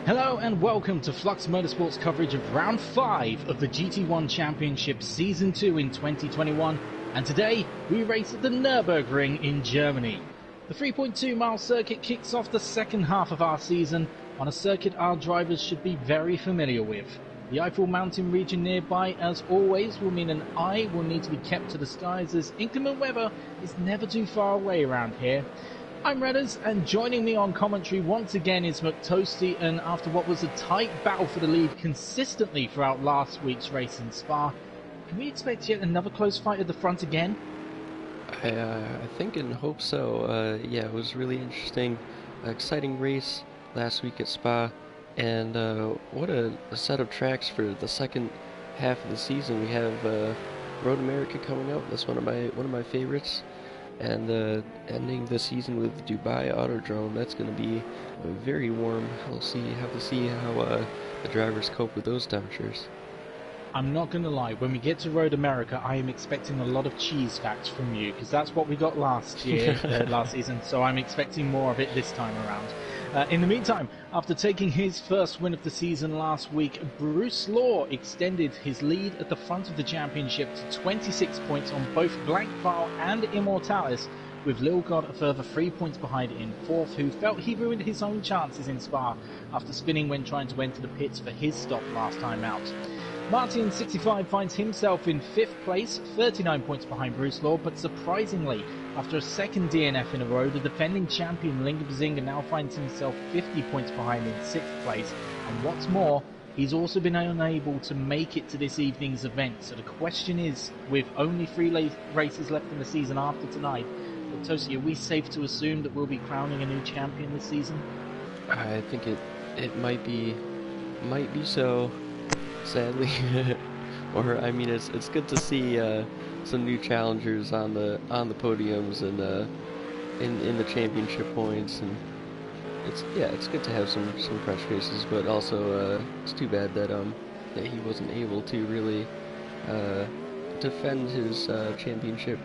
Hello and welcome to Flux Motorsport's coverage of Round 5 of the GT1 Championship Season 2 in 2021, and today we race at the Nuburgring in Germany. The 3.2 mile circuit kicks off the second half of our season on a circuit our drivers should be very familiar with. The Eiffel Mountain region nearby, as always, will mean an eye will need to be kept to the skies as inclement weather is never too far away around here. I'm Redders, and joining me on commentary once again is McToasty, and after what was a tight battle for the lead consistently throughout last week's race in Spa, can we expect yet another close fight at the front again? I think and hope so. Yeah, it was really interesting, exciting race last week at Spa, and what a set of tracks for the second half of the season. We have Road America coming up. That's one of my favorites. And ending the season with Dubai Autodrome. That's going to be very warm. We'll have to see how the drivers cope with those temperatures. I'm not going to lie, when we get to Road America, I am expecting a lot of cheese facts from you, because that's what we got last year, last season, so I'm expecting more of it this time around. In the meantime, after taking his first win of the season last week, Bruce Law extended his lead at the front of the championship to 26 points on both Blank File and Immortalis, with Lil God a further 3 points behind in fourth, who felt he ruined his own chances in Spa after spinning when trying to enter the pits for his stop last time out. Martin65 finds himself in 5th place, 39 points behind Bruce Law, but surprisingly, after a second DNF in a row, the defending champion Linga Bazinga now finds himself 50 points behind in 6th place, and what's more, he's also been unable to make it to this evening's event. So the question is, with only 3 races left in the season after tonight, Tosi, are we safe to assume that we'll be crowning a new champion this season? I think it might be so. Sadly, or I mean, it's good to see some new challengers on the podiums and in the championship points, and it's good to have some fresh faces, but also it's too bad that he wasn't able to really defend his championship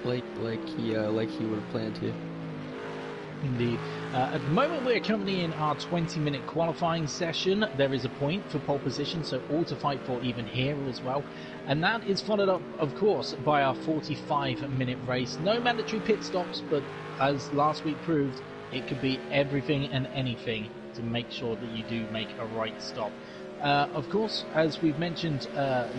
like he would have planned to. Indeed. At the moment we're currently in our 20-minute qualifying session. There is a point for pole position, so all to fight for even here as well. And that is followed up, of course, by our 45-minute race. No mandatory pit stops, but as last week proved, it could be everything and anything to make sure that you do make a right stop. Of course, as we've mentioned,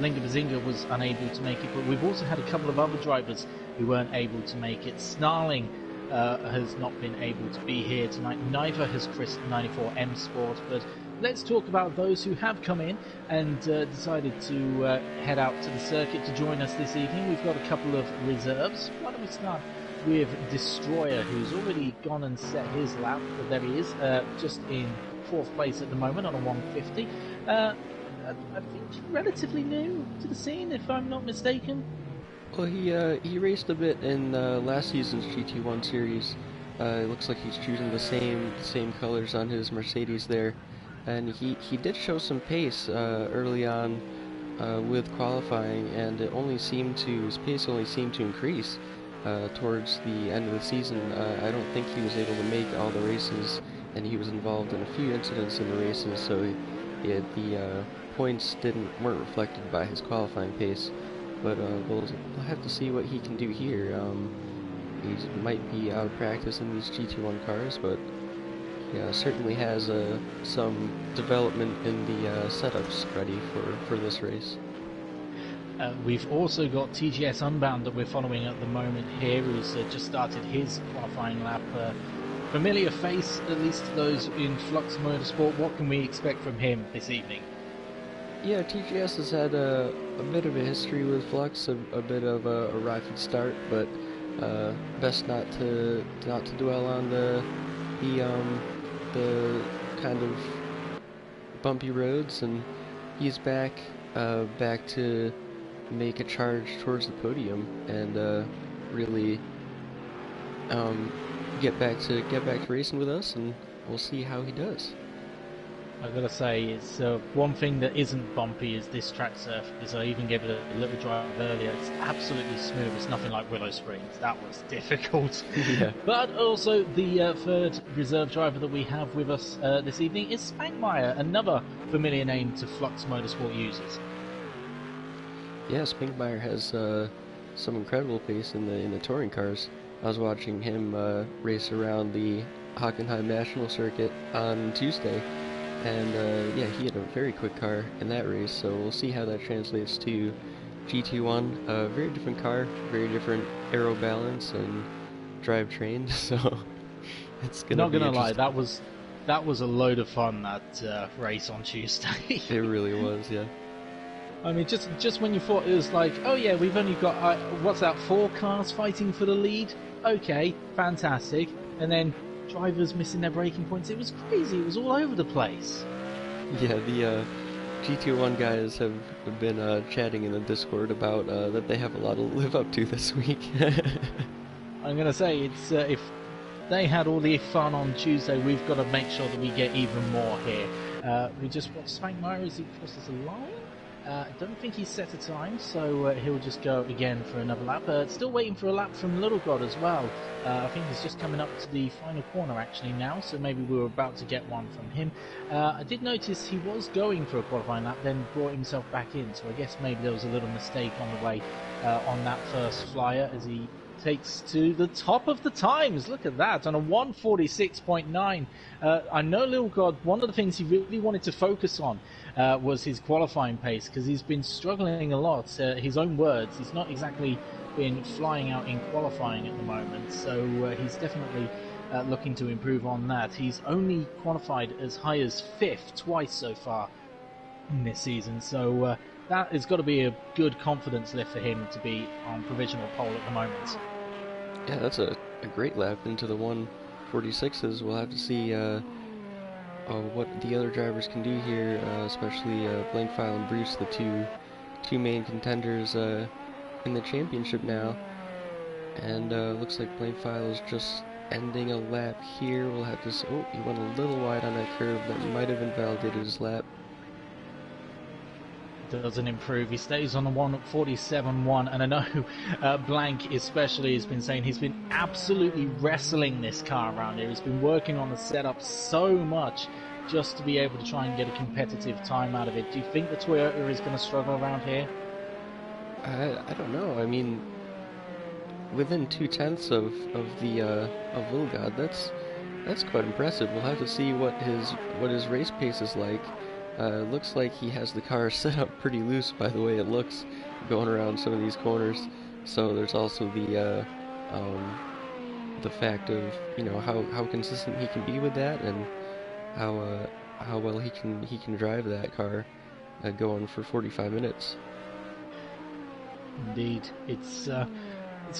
Linga Bazinga was unable to make it, but we've also had a couple of other drivers who weren't able to make it. Snarling has not been able to be here tonight. Neither has Chris 94 M Sport, but let's talk about those who have come in and decided to head out to the circuit to join us this evening. We've got a couple of reserves. Why don't we start with Destroyer, who's already gone and set his lap, but there he is, just in 4th place at the moment on a 150. I think relatively new to the scene, if I'm not mistaken. Well, he raced a bit in last season's GT1 series. It looks like he's choosing the same colors on his Mercedes there, and he did show some pace early on with qualifying, and his pace only seemed to increase towards the end of the season. I don't think he was able to make all the races, and he was involved in a few incidents in the races, so the points weren't reflected by his qualifying pace. But we'll have to see what he can do here. He might be out of practice in these GT1 cars, but yeah, certainly has some development in the setups ready for this race. We've also got TGS Unbound that we're following at the moment here, who's just started his qualifying lap. Familiar face, at least to those in Flux Motorsport. What can we expect from him this evening? Yeah, TGS has had a bit of a history with Flux, a bit of a rocky start, but best not to dwell on the kind of bumpy roads, and he's back to make a charge towards the podium and really get back to racing with us, and we'll see how he does. I've got to say, it's one thing that isn't bumpy is this track surface. I even gave it a little drive earlier. It's absolutely smooth. It's nothing like Willow Springs. That was difficult. Yeah. But also, the third reserve driver that we have with us this evening is Spankmeyer, another familiar name to Flux Motorsport users. Yeah, Spankmeyer has some incredible pace in the touring cars. I was watching him race around the Hockenheim National Circuit on Tuesday. And yeah, he had a very quick car in that race, so we'll see how that translates to GT1. Very different car, very different aero balance and drivetrain, so it's gonna Not be gonna lie, interesting. that was a load of fun, that race on Tuesday. It really was, yeah. I mean, just when you thought it was like, oh yeah, we've only got what's that, 4 cars fighting for the lead? Okay, fantastic, and then drivers missing their braking points. It was crazy. It was all over the place. Yeah, the GT1 guys have been chatting in the Discord about that they have a lot to live up to this week. I'm gonna say, it's if they had all the fun on Tuesday, we've got to make sure that we get even more here. We just watched Spankmeyer as he crosses the line. I don't think he's set a time, so he'll just go again for another lap. Still waiting for a lap from Little God as well. I think he's just coming up to the final corner actually now, so maybe we were about to get one from him. I did notice he was going for a qualifying lap, then brought himself back in, so I guess maybe there was a little mistake on the way on that first flyer as he takes to the top of the times. Look at that, on a 1:46.9. I know Little God, one of the things he really wanted to focus on was his qualifying pace, because he's been struggling a lot. His own words, he's not exactly been flying out in qualifying at the moment, so he's definitely looking to improve on that. He's only qualified as high as 5th twice so far in this season, so that has got to be a good confidence lift for him to be on provisional pole at the moment. Yeah, that's a great lap into the 1:46s. We'll have to see what the other drivers can do here, especially Blankfile and Bruce, the two main contenders in the championship now. And looks like Blankfile is just ending a lap here. We'll have to see. Oh, he went a little wide on that curve. That might have invalidated his lap. Doesn't improve. He stays on the 1:47.1, and I know Blank especially has been saying he's been absolutely wrestling this car around here. He's been working on the setup so much just to be able to try and get a competitive time out of it. Do you think the Toyota is going to struggle around here? I don't know. I mean, within 2/10 of Little God, that's quite impressive. We'll have to see what his race pace is like. Looks like he has the car set up pretty loose by the way it looks going around some of these corners. So there's also the fact of, you know, how consistent he can be with that, and how well he can drive that car going for 45 minutes. Indeed, it's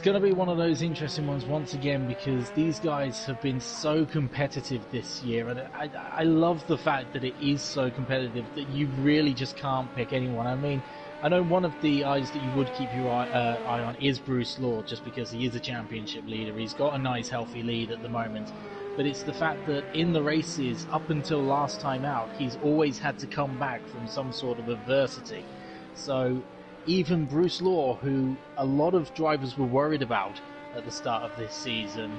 going to be one of those interesting ones once again, because these guys have been so competitive this year, and I love the fact that it is so competitive that you really just can't pick anyone. I mean, I know one of the eyes that you would keep your eye on is Bruce Law, just because he is a championship leader. He's got a nice healthy lead at the moment, but it's the fact that in the races up until last time out, he's always had to come back from some sort of adversity. So even Bruce Law, who a lot of drivers were worried about at the start of this season,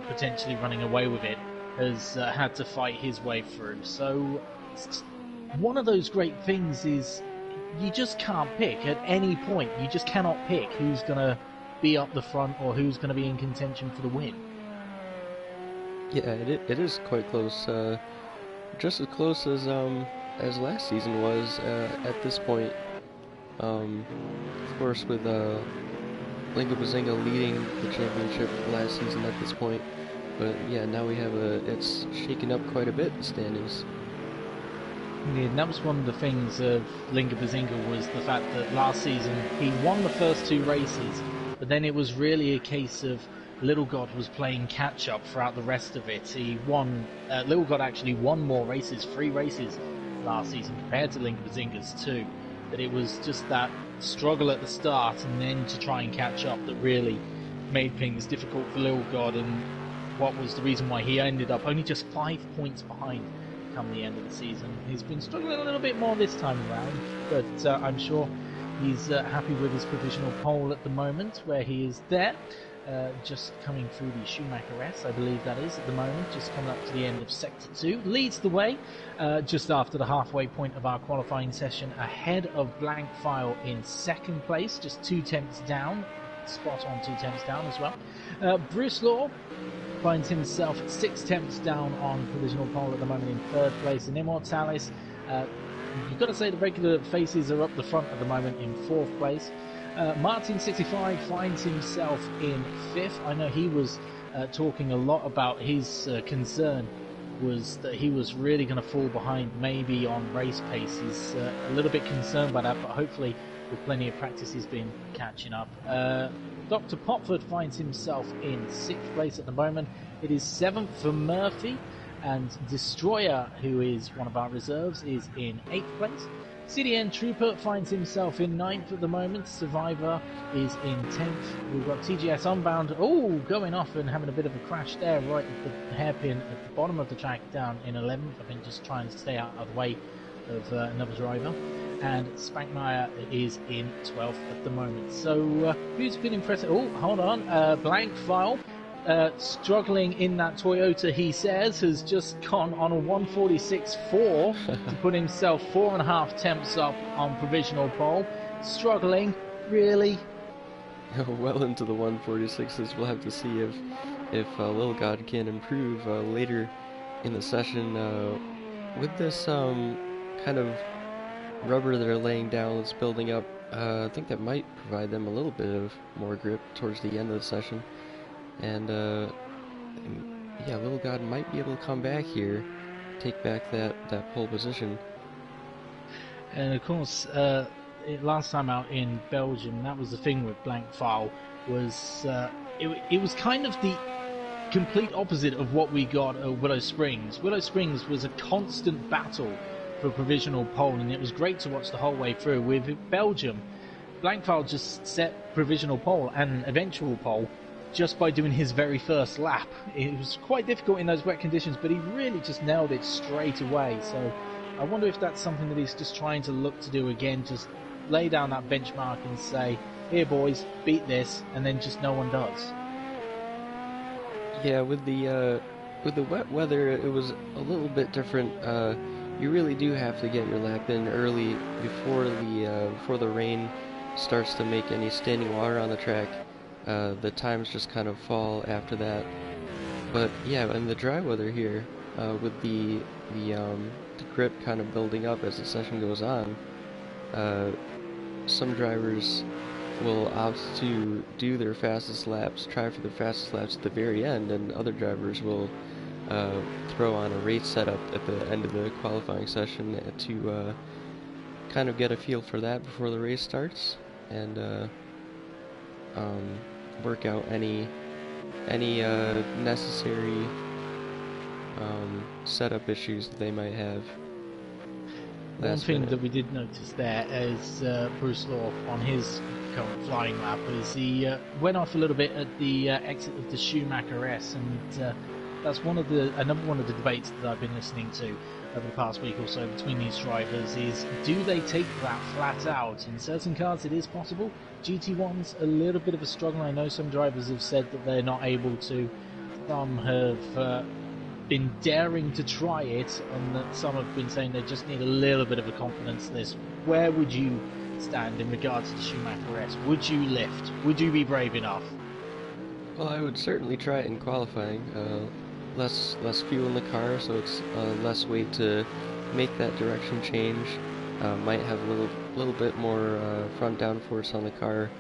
potentially running away with it, has had to fight his way through. So one of those great things is you just can't pick at any point. You just cannot pick who's going to be up the front or who's going to be in contention for the win. Yeah, it is quite close. Just as close as last season was at this point. Of course, with Lingo Bazinga leading the championship last season at this point, but yeah, now we have it's shaken up quite a bit, the standings. Yeah, and that was one of the things of Lingo Bazinga, was the fact that last season he won the first 2 races, but then it was really a case of Little God was playing catch up throughout the rest of it. He won. Little God actually won more races, 3 races last season compared to Lingo Bazinga's 2. That it was just that struggle at the start and then to try and catch up that really made things difficult for Little God, and what was the reason why he ended up only just 5 points behind come the end of the season. He's been struggling a little bit more this time around, but I'm sure he's happy with his provisional pole at the moment, where he is there. Just coming through the Schumacher S, I believe that is at the moment, just coming up to the end of Sector 2, leads the way just after the halfway point of our qualifying session, ahead of Blank File in second place, just 2 tenths down, spot on 2 tenths down as well. Bruce Law finds himself 6 tenths down on provisional pole at the moment in third place, and Immortalis, you've got to say the regular faces are up the front at the moment in fourth place. Martin65 finds himself in 5th. I know he was talking a lot about his concern was that he was really going to fall behind maybe on race pace. He's a little bit concerned by that, but hopefully with plenty of practice he's been catching up. Dr. Popford finds himself in 6th place at the moment. It is 7th for Murphy, and Destroyer, who is one of our reserves, is in 8th place. CDN Trooper finds himself in 9th at the moment. Survivor is in 10th. We've got TGS Unbound, going off and having a bit of a crash there, right at the hairpin at the bottom of the track, down in 11th. I think just trying to stay out of the way of another driver. And Spankmeyer is in 12th at the moment. So who's been impressive? Hold on. Blank File. Struggling in that Toyota, he says, has just gone on a 146.4 to put himself 4.5 tenths up on provisional pole. Struggling, really? Well into the 146s. We'll have to see if Lil God can improve later in the session. With this kind of rubber they're laying down that's building up, I think that might provide them a little bit of more grip towards the end of the session. And yeah, Little God might be able to come back here, take back that pole position. And of course, last time out in Belgium, that was the thing with Blank File, was it was kind of the complete opposite of what we got at Willow Springs. Willow Springs was a constant battle for provisional pole, and it was great to watch the whole way through. With Belgium, Blank File just set provisional pole and eventual pole just by doing his very first lap. It was quite difficult in those wet conditions, but he really just nailed it straight away. So I wonder if that's something that he's just trying to look to do again, just lay down that benchmark and say, here boys, beat this, and then just no one does. Yeah, with the wet weather, it was a little bit different. You really do have to get your lap in early before the rain starts to make any standing water on the track. The times just kind of fall after that. But yeah, in the dry weather here, with the grip kind of building up as the session goes on, some drivers will opt to do their fastest laps, try for the fastest laps at the very end, and other drivers will throw on a race setup at the end of the qualifying session to kind of get a feel for that before the race starts, and work out any necessary setup issues that they might have. One thing that we did notice there is Bruce Law on his current flying lap is he went off a little bit at the exit of the Schumacher S, and that's another one of the debates that I've been listening to over the past week or so between these drivers is, do they take that flat out? In certain cars it is possible. GT1's a little bit of a struggle. I know some drivers have said that they're not able to. Some have been daring to try it, and that some have been saying they just need a little bit of a confidence in this. Where would you stand in regards to Schumacher S? Would you lift? Would you be brave enough? Well, I would certainly try it in qualifying. Less fuel in the car, so it's less weight to make that direction change. Might have a little bit more front downforce on the car,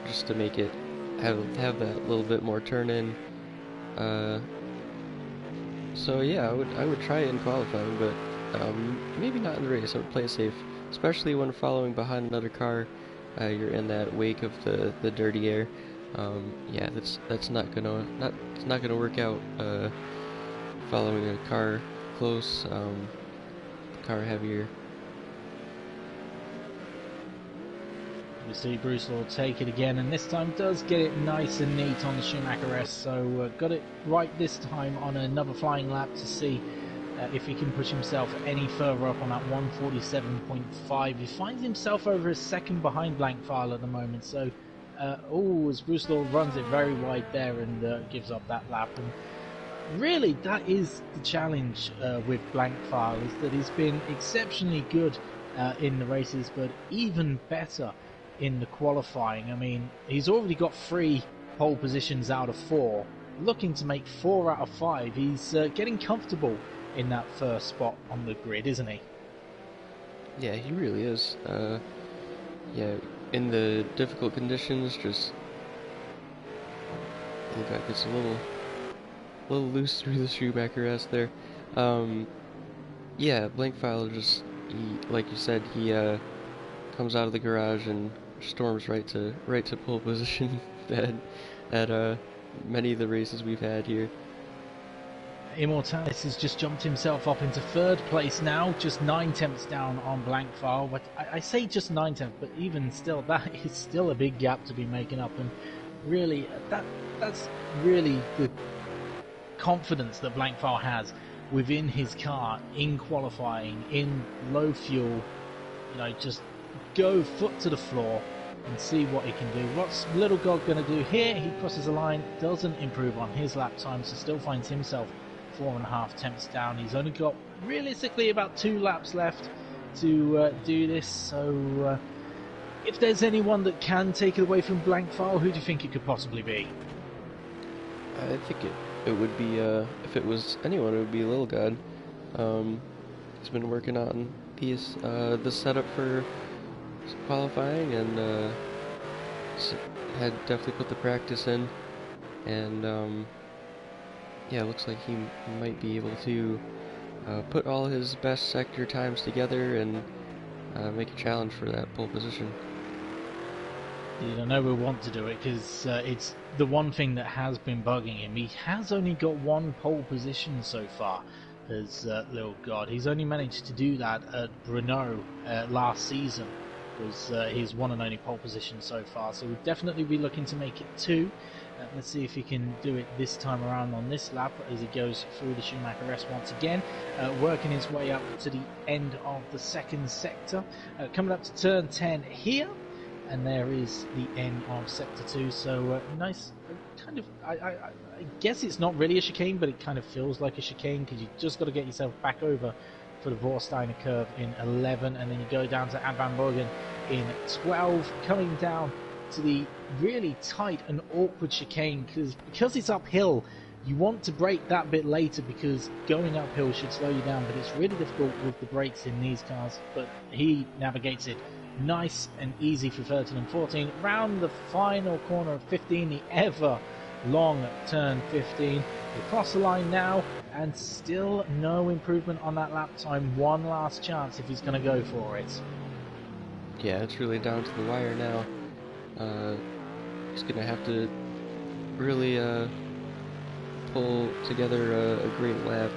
just to make it have that little bit more turn in. So yeah, I would try it in qualifying, but maybe not in the race. I would play it safe, especially when following behind another car. You're in that wake of the dirty air. Yeah, that's not gonna work out. Following a car close, car heavier. We see Bruce will take it again, and this time does get it nice and neat on the Schumacher S. So got it right this time on another flying lap to see if he can push himself any further up on that 147.5. He finds himself over a second behind Blankfile at the moment, so as Bruce Law runs it very wide there and gives up that lap. And really, that is the challenge with Blankfile, is that he's been exceptionally good in the races, but even better in the qualifying. I mean, he's already got 3 pole positions out of 4, looking to make 4 out of 5. He's getting comfortable in that first spot on the grid, isn't he? Yeah, he really is. Yeah, in the difficult conditions, just the guy gets a little loose through the shoemaker S there. Yeah, Blankfile just, like you said, he comes out of the garage and storms right to pole position at many of the races we've had here. Immortalis has just jumped himself up into 3rd place now, just 9 tenths down on Blankfile. But I say just 9 tenths, but even still, that is still a big gap to be making up. And really, that's really the confidence that Blankfile has within his car in qualifying, in low fuel. You know, just go foot to the floor and see what he can do. What's Little God going to do here? He crosses the line, doesn't improve on his lap time, so still finds himself 4.5 tenths down. He's only got realistically about 2 laps left to do this, so if there's anyone that can take it away from Blankfile, who do you think it could possibly be? I think it would be, if it was anyone, it would be Lil God. He's been working on the setup for qualifying, and had definitely put the practice in, and yeah, it looks like he might be able to put all his best sector times together and make a challenge for that pole position. You know we want to do it because it's the one thing that has been bugging him. He has only got 1 pole position so far as Lil God. He's only managed to do that at Brno last season. Was his one and only pole position so far, so we'll definitely be looking to make it 2. Let's see if he can do it this time around on this lap as he goes through the Schumacher S once again, working his way up to the end of the 2nd sector, coming up to turn 10 here, and there is the end of sector 2. So nice, kind of, I guess it's not really a chicane, but it kind of feels like a chicane because you just got to get yourself back over for the Vorsteiner curve in 11, and then you go down to Advanborgen in 12, coming down to the really tight and awkward chicane because it's uphill. You want to brake that bit later because going uphill should slow you down, but it's really difficult with the brakes in these cars. But he navigates it nice and easy for 13 and 14. Round the final corner of 15, the ever long turn 15. We cross the line now, and still no improvement on that lap time. One last chance if he's going to go for it. Yeah, it's really down to the wire now. He's going to have to really pull together a great lap.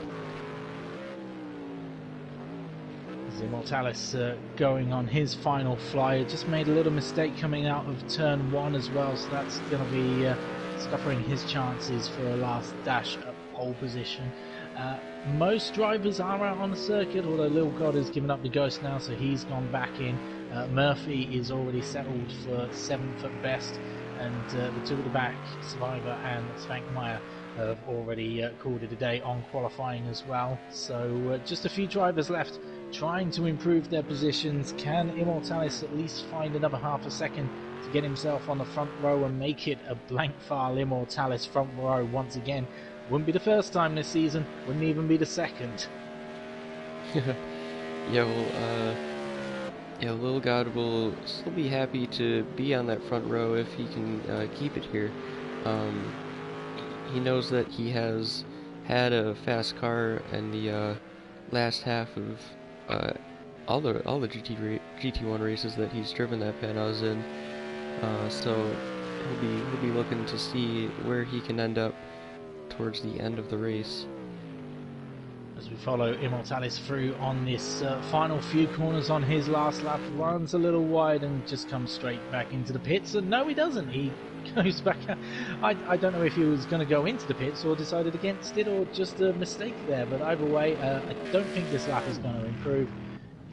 Immortalis going on his final flyer, just made a little mistake coming out of turn 1 as well, so that's going to be scuppering his chances for a last dash at pole position. Most drivers are out on the circuit, although Lil God has given up the ghost now, so he's gone back in. Murphy is already settled for 7th at best, and the 2 at the back, Survivor and Svankmeyer, have already called it a day on qualifying as well. So just a few drivers left trying to improve their positions. Can Immortalis at least find another half a second to get himself on the front row and make it a Blankfile Immortalis front row once again? Wouldn't be the first time this season, wouldn't even be the second. Yeah, well, Lil God will still be happy to be on that front row if he can keep it here. He knows that he has had a fast car in the last half of all the GT1 races that he's driven that Panaz in. So he'll be looking to see where he can end up towards the end of the race. as we follow Immortalis through on this final few corners on his last lap. Runs a little wide and just comes straight back into the pits. And no, he doesn't. He goes back. I don't know if he was going to go into the pits or decided against it, or just a mistake there. But either way, I don't think this lap is going to improve.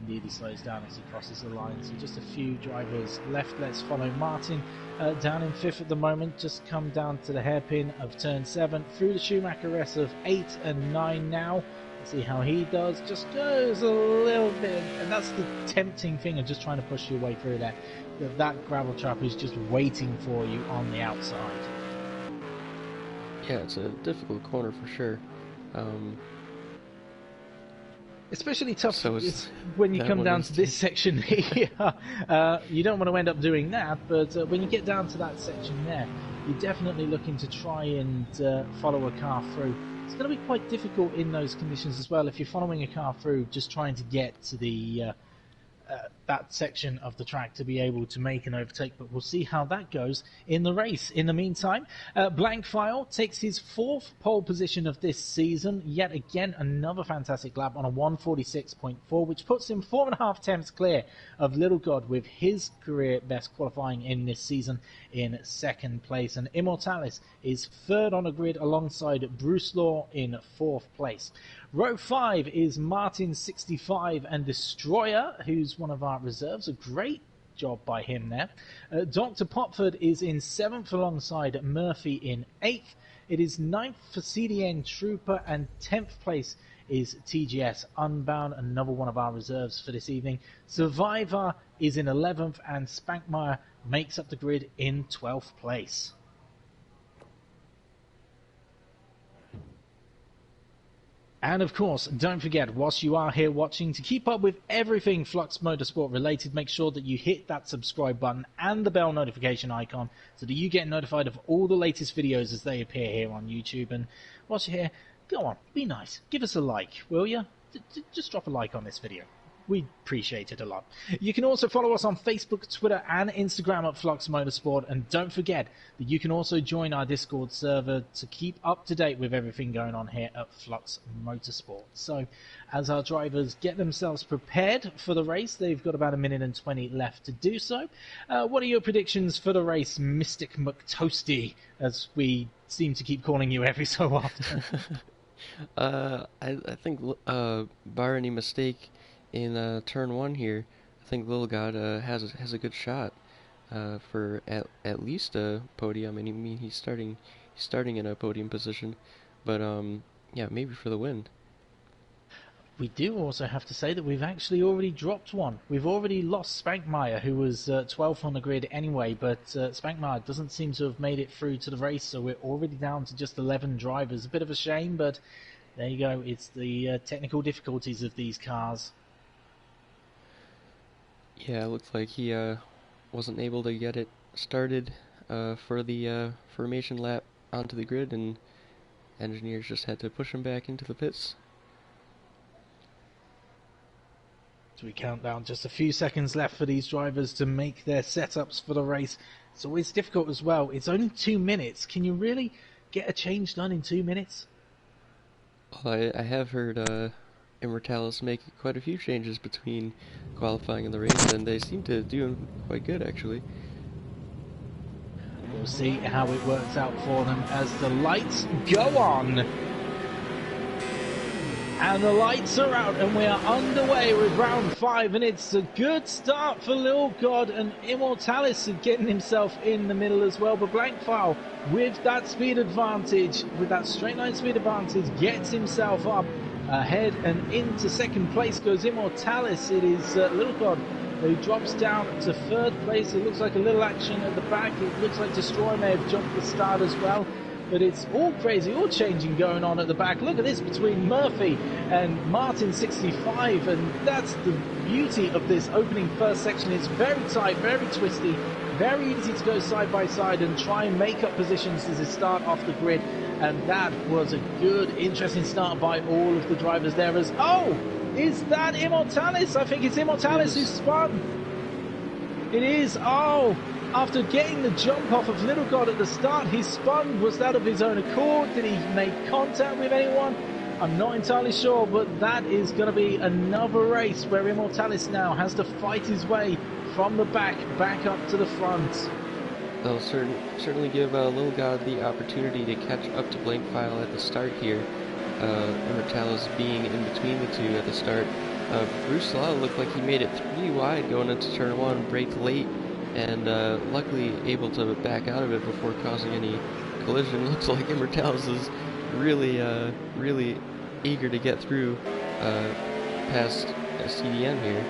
Indeed, he slows down as he crosses the line. So just a few drivers left. Let's follow Martin down in 5th at the moment. Just come down to the hairpin of turn 7 through the Schumacher S of 8 and 9 now. Let's see how he does. Just goes a little bit, and that's the tempting thing of just trying to push your way through there. That gravel trap is just waiting for you on the outside. Yeah, it's a difficult corner for sure. Especially tough so when you come down to this section here. You don't want to end up doing that, but when you get down to that section there, you're definitely looking to try and follow a car through. It's going to be quite difficult in those conditions as well if you're following a car through, just trying to get to the that section of the track to be able to make an overtake, but we'll see how that goes in the race. In the meantime, Blank File takes his 4th pole position of this season. Yet again, another fantastic lap on a 146.4, which puts him 4.5 tenths clear of Little God, with his career best qualifying in this season in 2nd place. And Immortalis is 3rd on the grid alongside Bruce Law in 4th place. Row 5 is Martin65 and Destroyer, who's one of our reserves. A great job by him there. Dr. Popford is in 7th alongside Murphy in 8th. It is 9th for CDN Trooper, and 10th place is TGS Unbound, another one of our reserves for this evening. Survivor is in 11th, and Spankmeyer makes up the grid in 12th place. And of course, don't forget, whilst you are here watching, to keep up with everything Flux Motorsport related, make sure that you hit that subscribe button and the bell notification icon so that you get notified of all the latest videos as they appear here on YouTube. And whilst you're here, go on, be nice. Give us a like, will you? Just drop a like on this video. We appreciate it a lot. You can also follow us on Facebook, Twitter, and Instagram at Flux Motorsport. And don't forget that you can also join our Discord server to keep up to date with everything going on here at Flux Motorsport. So, as our drivers get themselves prepared for the race, they've got about 1 minute and 20 left to do so. What are your predictions for the race, Mystic McToasty, as we seem to keep calling you every so often? I think, bar any mistake in turn 1 here, I think Lil God has a good shot for at least a podium. I mean, he's starting in a podium position, but yeah, maybe for the win. We do also have to say that we've actually already dropped one. We've already lost Spankmeyer, who was 12th on the grid anyway, but Spankmeyer doesn't seem to have made it through to the race, so we're already down to just 11 drivers. A bit of a shame, but there you go. It's the technical difficulties of these cars. Yeah, it looks like he wasn't able to get it started for the formation lap onto the grid, and engineers just had to push him back into the pits. So we count down just a few seconds left for these drivers to make their setups for the race. It's always difficult as well. It's only 2 minutes. Can you really get a change done in 2 minutes? Well, I have heard Immortalis make quite a few changes between qualifying and the race, and they seem to do quite good, actually. We'll see how it works out for them as the lights go on. And the lights are out, and we are underway with round 5, and it's a good start for Lil God, and Immortalis getting himself in the middle as well. But Blank File, with that speed advantage, with that straight line speed advantage, gets himself up ahead, and into 2nd place goes Immortalis. It is Little God who drops down to 3rd place. It looks like a little action at the back. It looks like Destroy may have jumped the start as well. But it's all crazy, all changing going on at the back. Look at this between Murphy and Martin65, and that's the beauty of this opening first section. It's very tight, very twisty, very easy to go side by side and try and make up positions as they start off the grid. And that was a good, interesting start by all of the drivers there. As is that Immortalis? I think it's Immortalis who spun. It is. After getting the jump off of Little God at the start, he spun. Was that of his own accord? Did he make contact with anyone? I'm not entirely sure, but that is going to be another race where Immortalis now has to fight his way from the back up to the front. They'll certainly give Little God the opportunity to catch up to Blankfile at the start here. Immortalis being in between the two at the start. Bruce Law looked like he made it 3 wide going into turn 1, braked late, and luckily able to back out of it before causing any collision. Looks like Immortalis is really eager to get through past CDN here.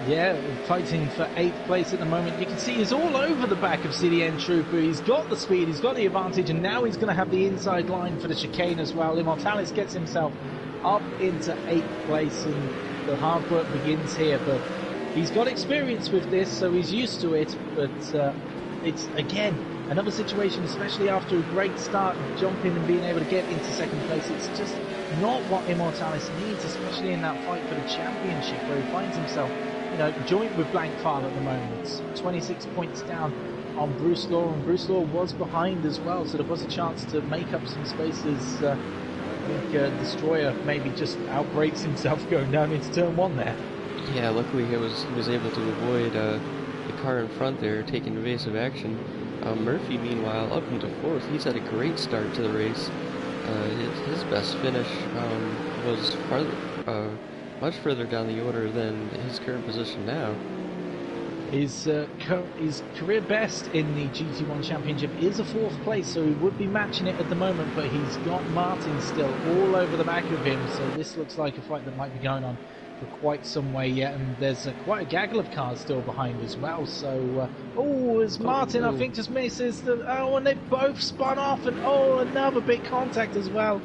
Yeah, fighting for 8th place at the moment. You can see he's all over the back of CDN Trooper. He's got the speed, he's got the advantage, and now he's going to have the inside line for the chicane as well. Immortalis gets himself up into 8th place, and the hard work begins here. But he's got experience with this, so he's used to it. But it's, again, another situation, especially after a great start, jumping and being able to get into 2nd place. It's just not what Immortalis needs, especially in that fight for the championship, where he finds himself, joint with Blankfile at the moment. 26 points down on Bruce Law, and Bruce Law was behind as well, so there was a chance to make up some spaces. I think Destroyer maybe just outbrakes himself going down into turn 1 there. Yeah, luckily he was able to avoid the car in front there, taking evasive action. Murphy, meanwhile, up into 4th. He's had a great start to the race. His best finish was much further down the order than his current position now. His career best in the GT1 Championship is a 4th place, so he would be matching it at the moment, but he's got Martin still all over the back of him, so this looks like a fight that might be going on for quite some way yet, and there's quite a gaggle of cars still behind as well, so as Martin I think just misses and they both spun off, and another big contact as well.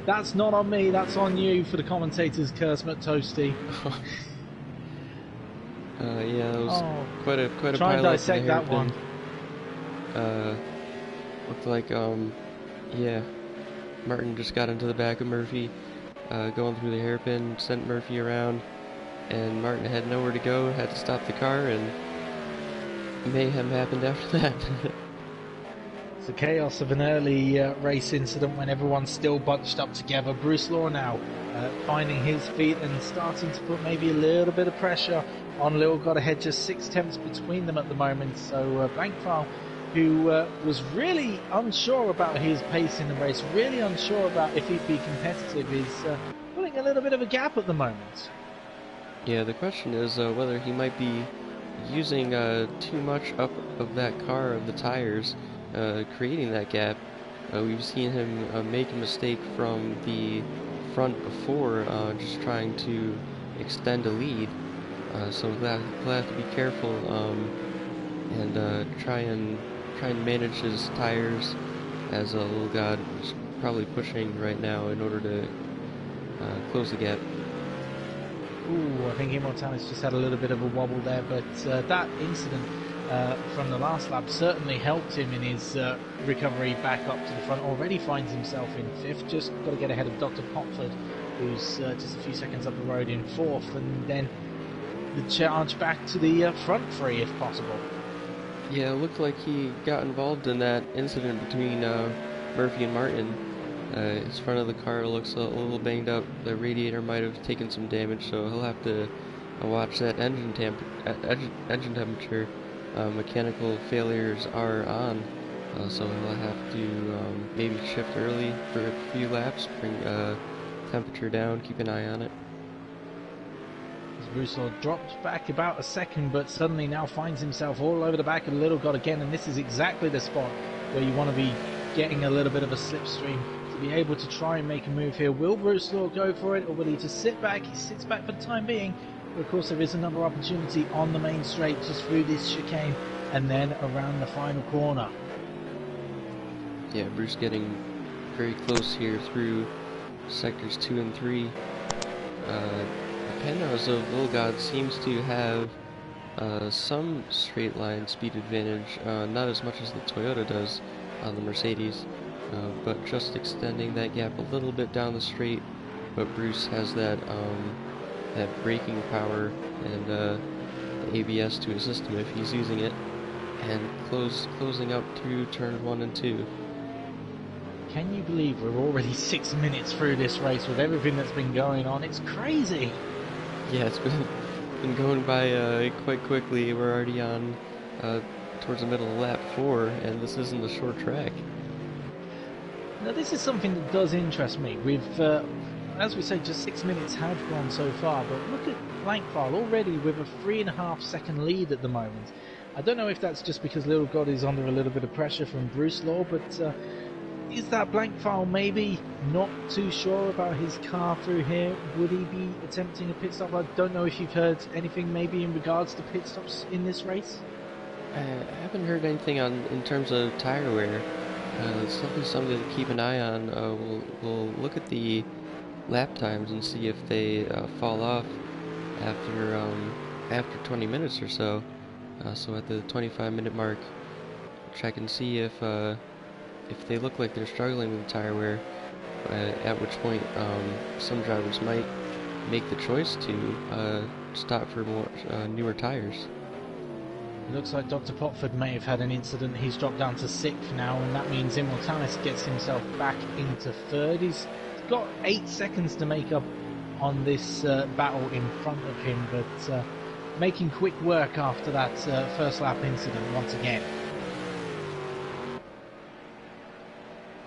That's not on me, that's on you for the commentator's curse, Toasty. Yeah, it was quite a try and dissect that one. Looked like Martin just got into the back of Murphy, going through the hairpin, sent Murphy around, and Martin had nowhere to go, had to stop the car, and mayhem happened after that. It's the chaos of an early race incident when everyone's still bunched up together. Bruce Law now finding his feet and starting to put maybe a little bit of pressure on Little God ahead, just 6 tenths between them at the moment. So Blankfile, who was really unsure about his pace in the race, really unsure about if he'd be competitive, is putting a little bit of a gap at the moment. Yeah, the question is whether he might be using too much up of that car, of the tires, creating that gap. We've seen him make a mistake from the front before, just trying to extend a lead. So we'll have to be careful and try and manage his tires, as Little God is probably pushing right now in order to close the gap. I think Immortalis just had a little bit of a wobble there, but that incident from the last lap certainly helped him in his recovery back up to the front. Already finds himself in 5th, just got to get ahead of Dr. Popford, who's just a few seconds up the road in 4th, and then the charge back to the front 3 if possible. Yeah, it looked like he got involved in that incident between Murphy and Martin. His front of the car looks a little banged up. The radiator might have taken some damage, so he'll have to watch that engine temperature. Mechanical failures are on, so he'll have to maybe shift early for a few laps, bring temperature down, keep an eye on it. Bruce Law dropped back about a second, but suddenly now finds himself all over the back of Little God again, and this is exactly the spot where you want to be getting a little bit of a slipstream to be able to try and make a move here. Will Bruce Law go for it, or will he just sit back? He sits back for the time being, but of course there is another opportunity on the main straight, just through this chicane and then around the final corner. Yeah, Bruce getting very close here through sectors 2 and 3. Penthouse of Little God seems to have some straight line speed advantage, not as much as the Toyota does on the Mercedes, but just extending that gap a little bit down the straight. But Bruce has that braking power and the ABS to assist him if he's using it, and closing up through turns 1 and 2. Can you believe we're already 6 minutes through this race with everything that's been going on? It's crazy. Yeah, it's been going by quite quickly. We're already on towards the middle of lap 4, and this isn't a short track. Now, this is something that does interest me. We've, as we say, just 6 minutes have gone so far, but look at Blankfile already with a 3.5 second lead at the moment. I don't know if that's just because Little God is under a little bit of pressure from Bruce Law, but is that Blankfile maybe not too sure about his car through here? Would he be attempting a pit stop? I don't know if you've heard anything maybe in regards to pit stops in this race. I haven't heard anything in terms of tire wear. It's something to keep an eye on. We'll look at the lap times and see if they fall off after 20 minutes or so. So at the 25-minute mark, check and see if they look like they're struggling with tire wear. At which point, some drivers might make the choice to stop for more newer tires. It looks like Dr. Potford may have had an incident. He's dropped down to 6th now, and that means Immortalis gets himself back into 3rd. He's got 8 seconds to make up on this battle in front of him, but making quick work after that first lap incident once again.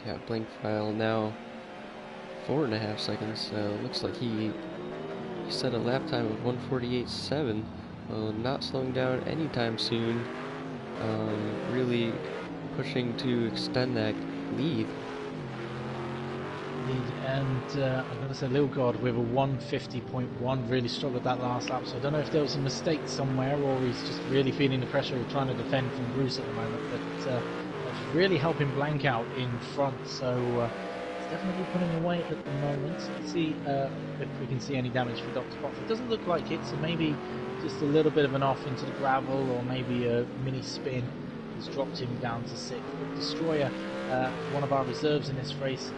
Yeah, Blankfile now 4.5 seconds. Looks like he set a lap time of 1:48.7. Not slowing down anytime soon. Really pushing to extend that lead. And I'm going to say Lil God with a 150.1 really struggled that last lap, so I don't know if there was a mistake somewhere or he's just really feeling the pressure of trying to defend from Bruce at the moment, but that's really helping Blank out in front, so it's definitely putting away at the moment. Let's see if we can see any damage for Dr. Potts. It doesn't look like it, so maybe just a little bit of an off into the gravel or maybe a mini spin has dropped him down to 6th. But Destroyer, one of our reserves in this race,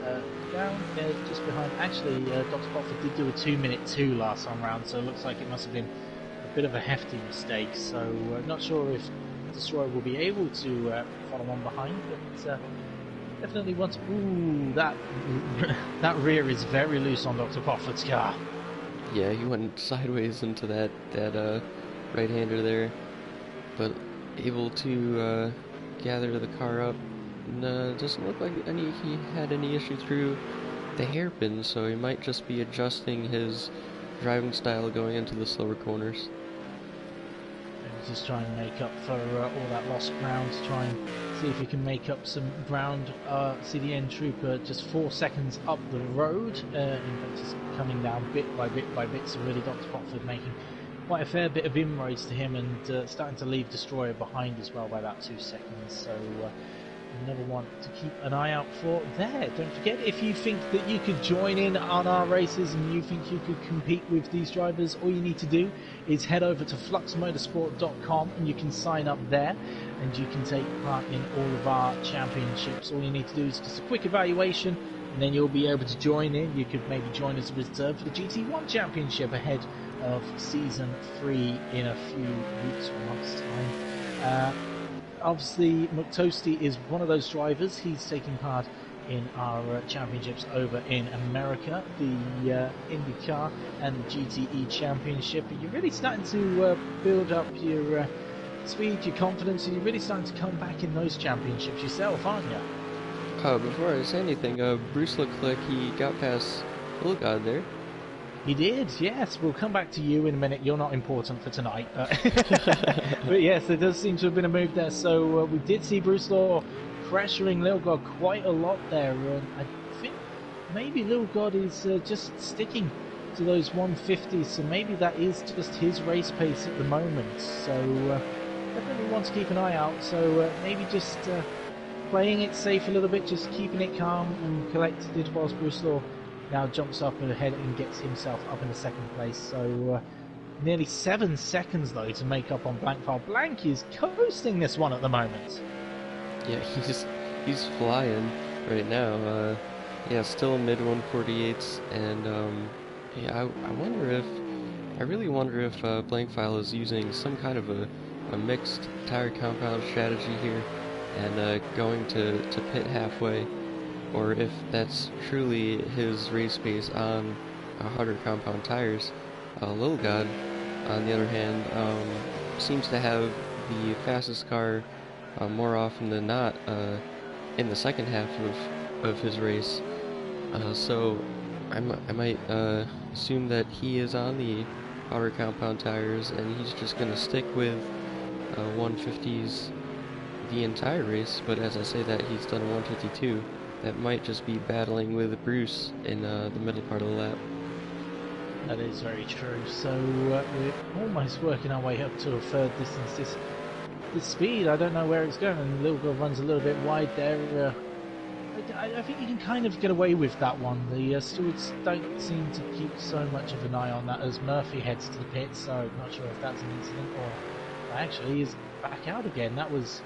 down there just behind. Actually, Dr. Potford did do a 2-minute 2 last time round, so it looks like it must have been a bit of a hefty mistake. So not sure if Destroyer will be able to follow on behind, but definitely want to. Ooh, that rear is very loose on Dr. Potford's car. Yeah, he went sideways into that right-hander there, but able to gather the car up. Doesn't look like he had any issue through the hairpin, so he might just be adjusting his driving style going into the slower corners. Just try and make up for all that lost ground, to try and see if he can make up some ground. CDN Trooper just 4 seconds up the road, in fact just coming down bit by bit by bit, so really Dr. Potford making quite a fair bit of inroads to him and starting to leave Destroyer behind as well by that 2 seconds, so another one to keep an eye out for there. Don't forget, if you think that you could join in on our races and you think you could compete with these drivers, all you need to do is head over to FluxMotorsport.com and you can sign up there and you can take part in all of our championships. All you need to do is just a quick evaluation and then you'll be able to join in. You could maybe join as a reserve for the GT1 championship ahead of season 3 in a few weeks or months time. Obviously, McToasty is one of those drivers. He's taking part in our championships over in America, the IndyCar and the GTE Championship. But you're really starting to build up your speed, your confidence, and you're really starting to come back in those championships yourself, aren't you? Before I say anything, Bruce looked like he got past Little God there. He did, yes. We'll come back to you in a minute. You're not important for tonight. But yes, there does seem to have been a move there. So we did see Bruce Law pressuring Lil God quite a lot there. I think maybe Lil God is just sticking to those 150s. So maybe that is just his race pace at the moment. So definitely want to keep an eye out. So maybe just playing it safe a little bit, just keeping it calm and collected whilst Bruce Law now jumps up ahead and gets himself up in the 2nd place. So nearly 7 seconds though to make up on Blankfile. Blank is coasting this one at the moment. Yeah, he's flying right now. Yeah, still mid 148s, and yeah, I really wonder if Blankfile is using some kind of a mixed tire compound strategy here and going to pit halfway. or if that's truly his race pace on harder compound tires. Little God, on the other hand, seems to have the fastest car more often than not in the second half of his race. So I might assume that he is on the outer compound tires, and he's just going to stick with 150s the entire race. But as I say that, he's done a 152. That might just be battling with Bruce in the middle part of the lap. That is very true. So we're almost working our way up to a third distance. This speed, I don't know where it's going, and Little God runs a little bit wide there. I think you can kind of get away with that one. The stewards don't seem to keep so much of an eye on that as Murphy heads to the pit, so I'm not sure if that's an incident or actually is back out again. That was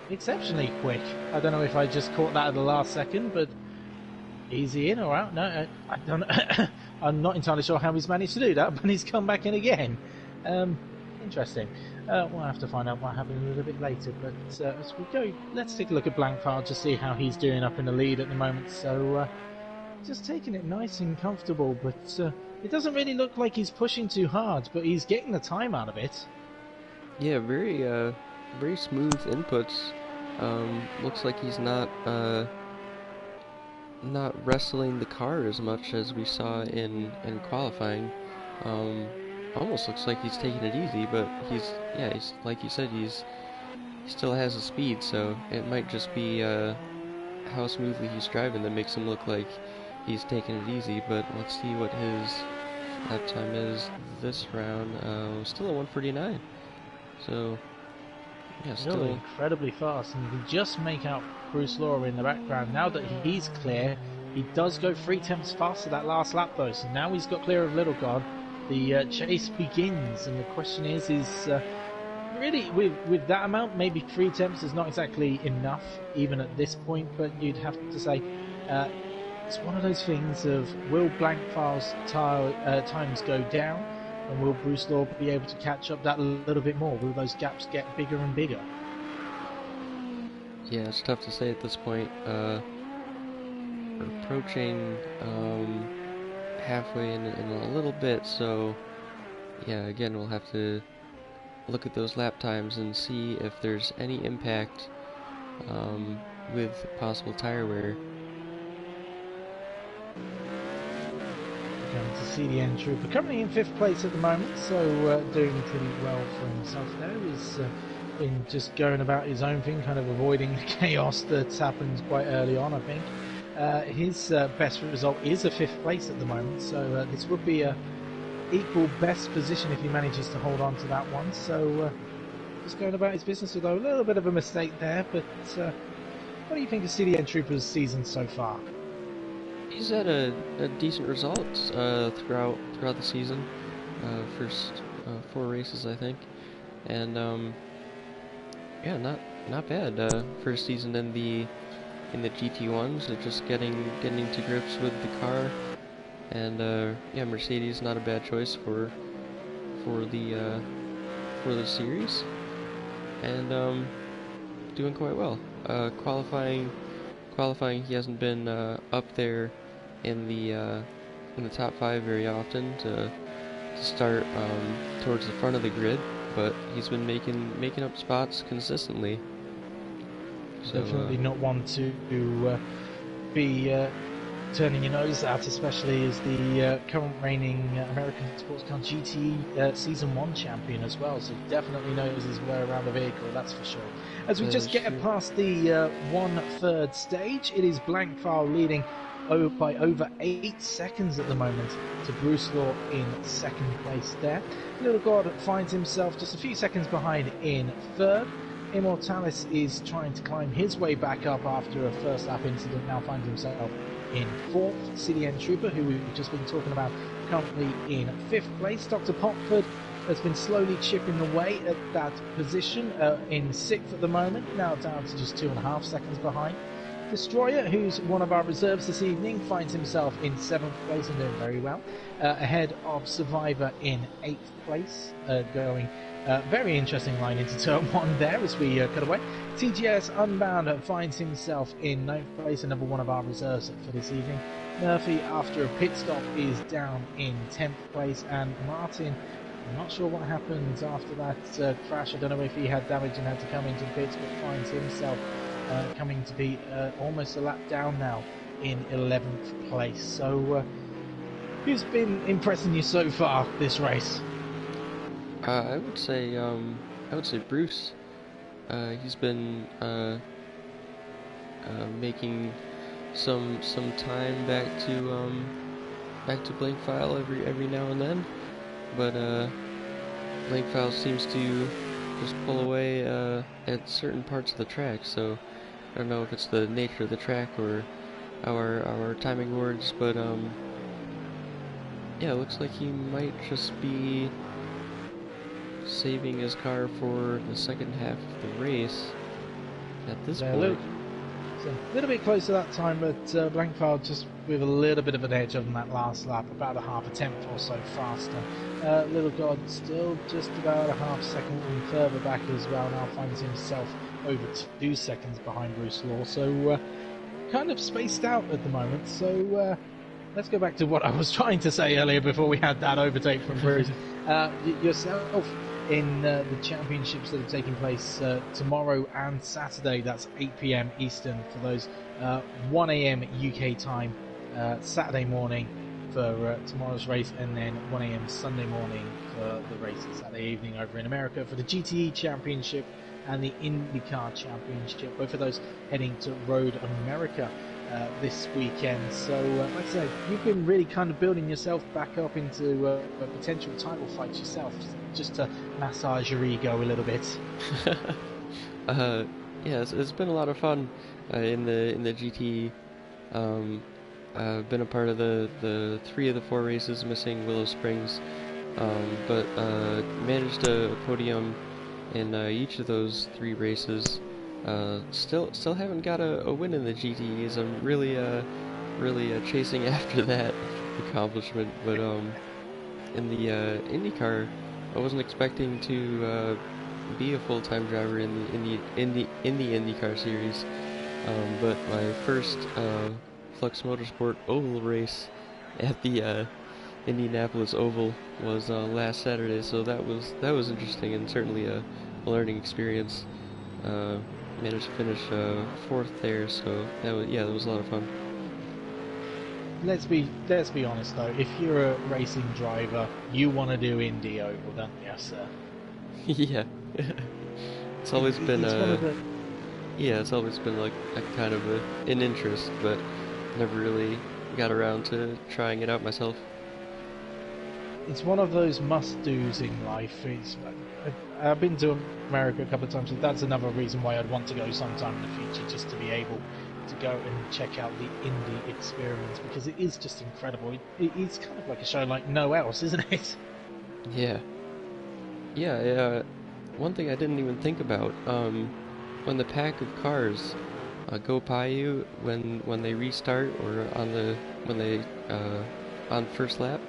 exceptionally quick. I don't know if I just caught that at the last second, but easy in or out? No, I don't. I'm not entirely sure how he's managed to do that, but he's come back in again. Interesting. We'll have to find out what happened a little bit later, but as we go, let's take a look at Blankfile to see how he's doing up in the lead at the moment. So just taking it nice and comfortable, but it doesn't really look like he's pushing too hard, but he's getting the time out of it. Yeah, very smooth inputs. Looks like he's not wrestling the car as much as we saw in qualifying. Almost looks like he's taking it easy, but he's like you said, he still has the speed, so it might just be how smoothly he's driving that makes him look like he's taking it easy. But let's see what his lap time is this round. Still at 149. So yeah, still really incredibly fast, and you can just make out Bruce Law in the background. Now that he's clear, he does go 3/10 faster that last lap though, so now he's got clear of Little God. The chase begins, and the question is really with that amount, maybe 3/10 is not exactly enough even at this point, but you'd have to say it's one of those things of, will Blankfile's times go down, and will Bruce Law be able to catch up that a little bit more? Will those gaps get bigger and bigger? Yeah, it's tough to say at this point. We're approaching halfway in a little bit, so yeah, again, we'll have to look at those lap times and see if there's any impact with possible tire wear. Going to see the end trooper currently in 5th place at the moment, so doing pretty well for himself there. He's been just going about his own thing, kind of avoiding the chaos that happens quite early on, I think. His best result is a 5th place at the moment, so this would be a equal best position if he manages to hold on to that one. So just going about his business, although a little bit of a mistake there. But what do you think of CDN Trooper's season so far? He's had a decent result throughout the season. First 4 races, I think, and yeah, not bad. First season in the GT1, so just getting to grips with the car, and yeah, Mercedes not a bad choice for the series, and doing quite well. Qualifying he hasn't been up there in the top 5 very often to start towards the front of the grid, but he's been making up spots consistently. So, definitely not one to be turning your nose at, especially as the current reigning American Sports Car GT Season 1 champion as well, so he definitely knows his way around the vehicle, that's for sure. As we just get past the 1/3 stage, it is Blankfile leading by over 8 seconds at the moment to Bruce Law in 2nd place there. Little God finds himself just a few seconds behind in 3rd. Immortalis is trying to climb his way back up after a first lap incident, now finds himself in 4th. CDN Trooper, who we've just been talking about, currently in 5th place. Dr. Popford has been slowly chipping away at that position, in 6th at the moment, now down to just 2.5 seconds behind. Destroyer, who's one of our reserves this evening, finds himself in 7th place and doing very well, ahead of Survivor in 8th place, going very interesting line into turn 1 there as we cut away. TGS Unbound finds himself in 9th place, another one of our reserves for this evening. Murphy, after a pit stop, is down in 10th place, and Martin, I'm not sure what happened after that crash. I don't know if he had damage and had to come into the pits, but finds himself coming to be almost a lap down now in 11th place. So, who's been impressing you so far this race? I would say Bruce. He's been making some time back to blank file every now and then, but blank file seems to just pull away at certain parts of the track. So I don't know if it's the nature of the track or our timing boards, but yeah, it looks like he might just be saving his car for the second half of the race at this point. A little bit close to that time, but Blankfeld just with a little bit of an edge on that last lap, about a half a tenth or so faster. Little God still just about a half second further back as well, now finds himself over 2 seconds behind Bruce Law, so kind of spaced out at the moment. So let's go back to what I was trying to say earlier before we had that overtake from Bruce. Yourself in the championships that are taking place tomorrow and Saturday. That's 8 PM Eastern for those, 1 AM UK time Saturday morning for tomorrow's race, and then 1 AM Sunday morning for the races Saturday evening over in America for the GTE Championship and the IndyCar Championship, both of those heading to Road America this weekend. So like I said, you've been really kind of building yourself back up into a potential title fight yourself, just to massage your ego a little bit. Yeah, it's been a lot of fun in the GT. I've been a part of the 3 of the 4 races, missing Willow Springs, but managed a podium in each of those 3 races. Still haven't got a win in the GTEs. I'm really chasing after that accomplishment. But in the IndyCar, I wasn't expecting to be a full-time driver in the IndyCar series. But my first Flux Motorsport oval race at the Indianapolis Oval was last Saturday, so that was interesting and certainly a learning experience. Managed to finish 4th there, so that was a lot of fun. Let's be honest though, if you're a racing driver, you want to do Indy Oval, don't you, sir? Yeah. It's always been it's always been like a kind of an interest, but never really got around to trying it out myself. It's one of those must-dos in life. I've been to America a couple of times, and that's another reason why I'd want to go sometime in the future, just to be able to go and check out the Indy experience, because it is just incredible. It's kind of like a show like no else, isn't it? Yeah. Yeah. One thing I didn't even think about, when the pack of cars go by you when they restart or on first lap,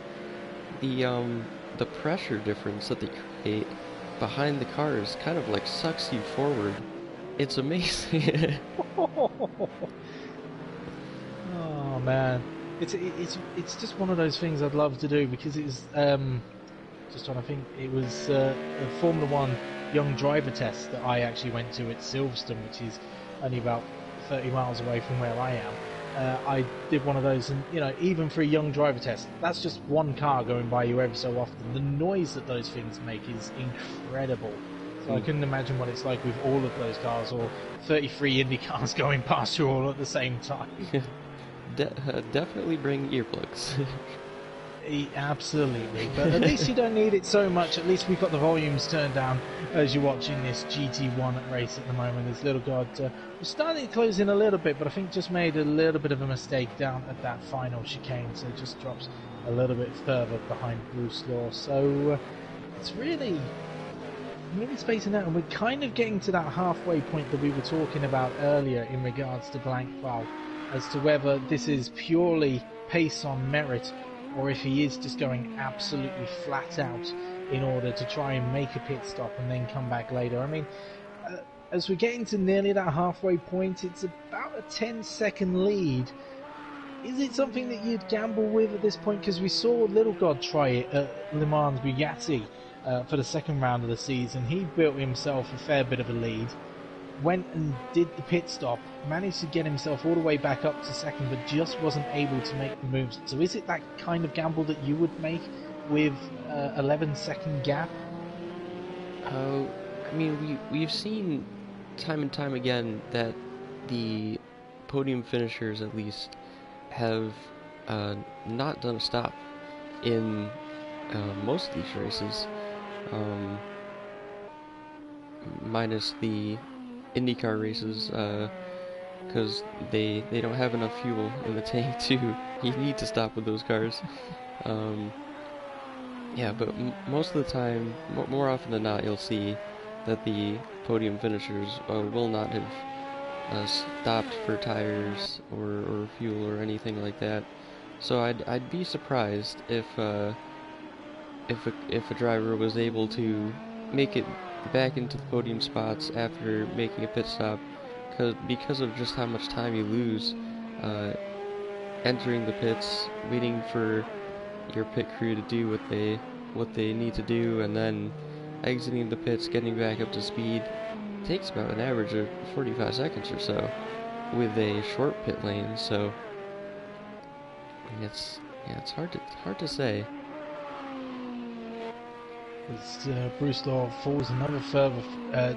the pressure difference that they create behind the cars kind of like sucks you forward. It's amazing. Oh man, it's just one of those things I'd love to do, because it's just trying to think. It was a Formula One young driver test that I actually went to at Silverstone, which is only about 30 miles away from where I am. I did one of those, and even for a young driver test, that's just one car going by you every so often. The noise that those things make is incredible. So I couldn't imagine what it's like with all of those cars, or 33 Indy cars going past you all at the same time. Definitely bring earplugs. Absolutely, but at least you don't need it so much. At least we've got the volumes turned down as you're watching this GT1 race at the moment. This little God was starting to close in a little bit, but I think just made a little bit of a mistake down at that final chicane, so just drops a little bit further behind Bruce Law. So it's really really spacing out, and we're kind of getting to that halfway point that we were talking about earlier in regards to Blank Foul, as to whether this is purely pace on merit, or if he is just going absolutely flat out in order to try and make a pit stop and then come back later. I mean, as we're getting to nearly that halfway point, it's about a 10-second lead. Is it something that you'd gamble with at this point? Because we saw Little God try it at Le Mans Bugatti for the second round of the season. He built himself a fair bit of a lead, went and did the pit stop, managed to get himself all the way back up to second, but just wasn't able to make the moves. So is it that kind of gamble that you would make with 11-second gap? I mean, we've seen time and time again that the podium finishers, at least, have not done a stop in most of these races, minus the IndyCar races, because they don't have enough fuel in the tank to you need to stop with those cars. Yeah, but most of the time, more often than not, you'll see that the podium finishers will not have stopped for tires or fuel or anything like that. So I'd be surprised if a driver was able to make it back into the podium spots after making a pit stop, because of just how much time you lose entering the pits, waiting for your pit crew to do what they need to do, and then exiting the pits, getting back up to speed. It takes about an average of 45 seconds or so with a short pit lane. So it's hard to say. As Bruce Law falls another further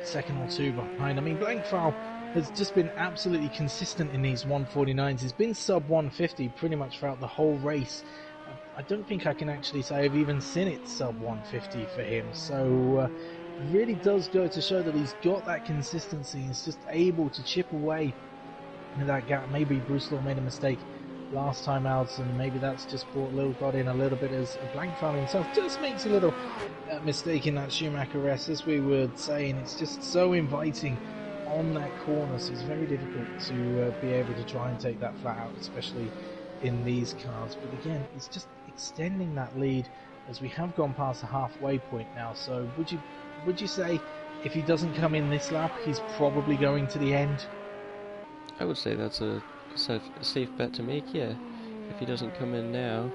second or two behind. I mean, Blank Foul has just been absolutely consistent in these 149s. He's been sub 150 pretty much throughout the whole race. I don't think I can actually say I've even seen it sub 150 for him. So really does go to show that he's got that consistency. He's just able to chip away in that gap. Maybe Bruce Law made a mistake last time out, and maybe that's just brought Lil God in a little bit, as Blank Foul himself just makes a little mistake in that Schumacher rest. As we were saying, it's just so inviting on that corner, so it's very difficult to be able to try and take that flat out, especially in these cars. But again, it's just extending that lead as we have gone past the halfway point now. So would you say if he doesn't come in this lap, he's probably going to the end? I would say that's a safe bet to make, yeah. If he doesn't come in now,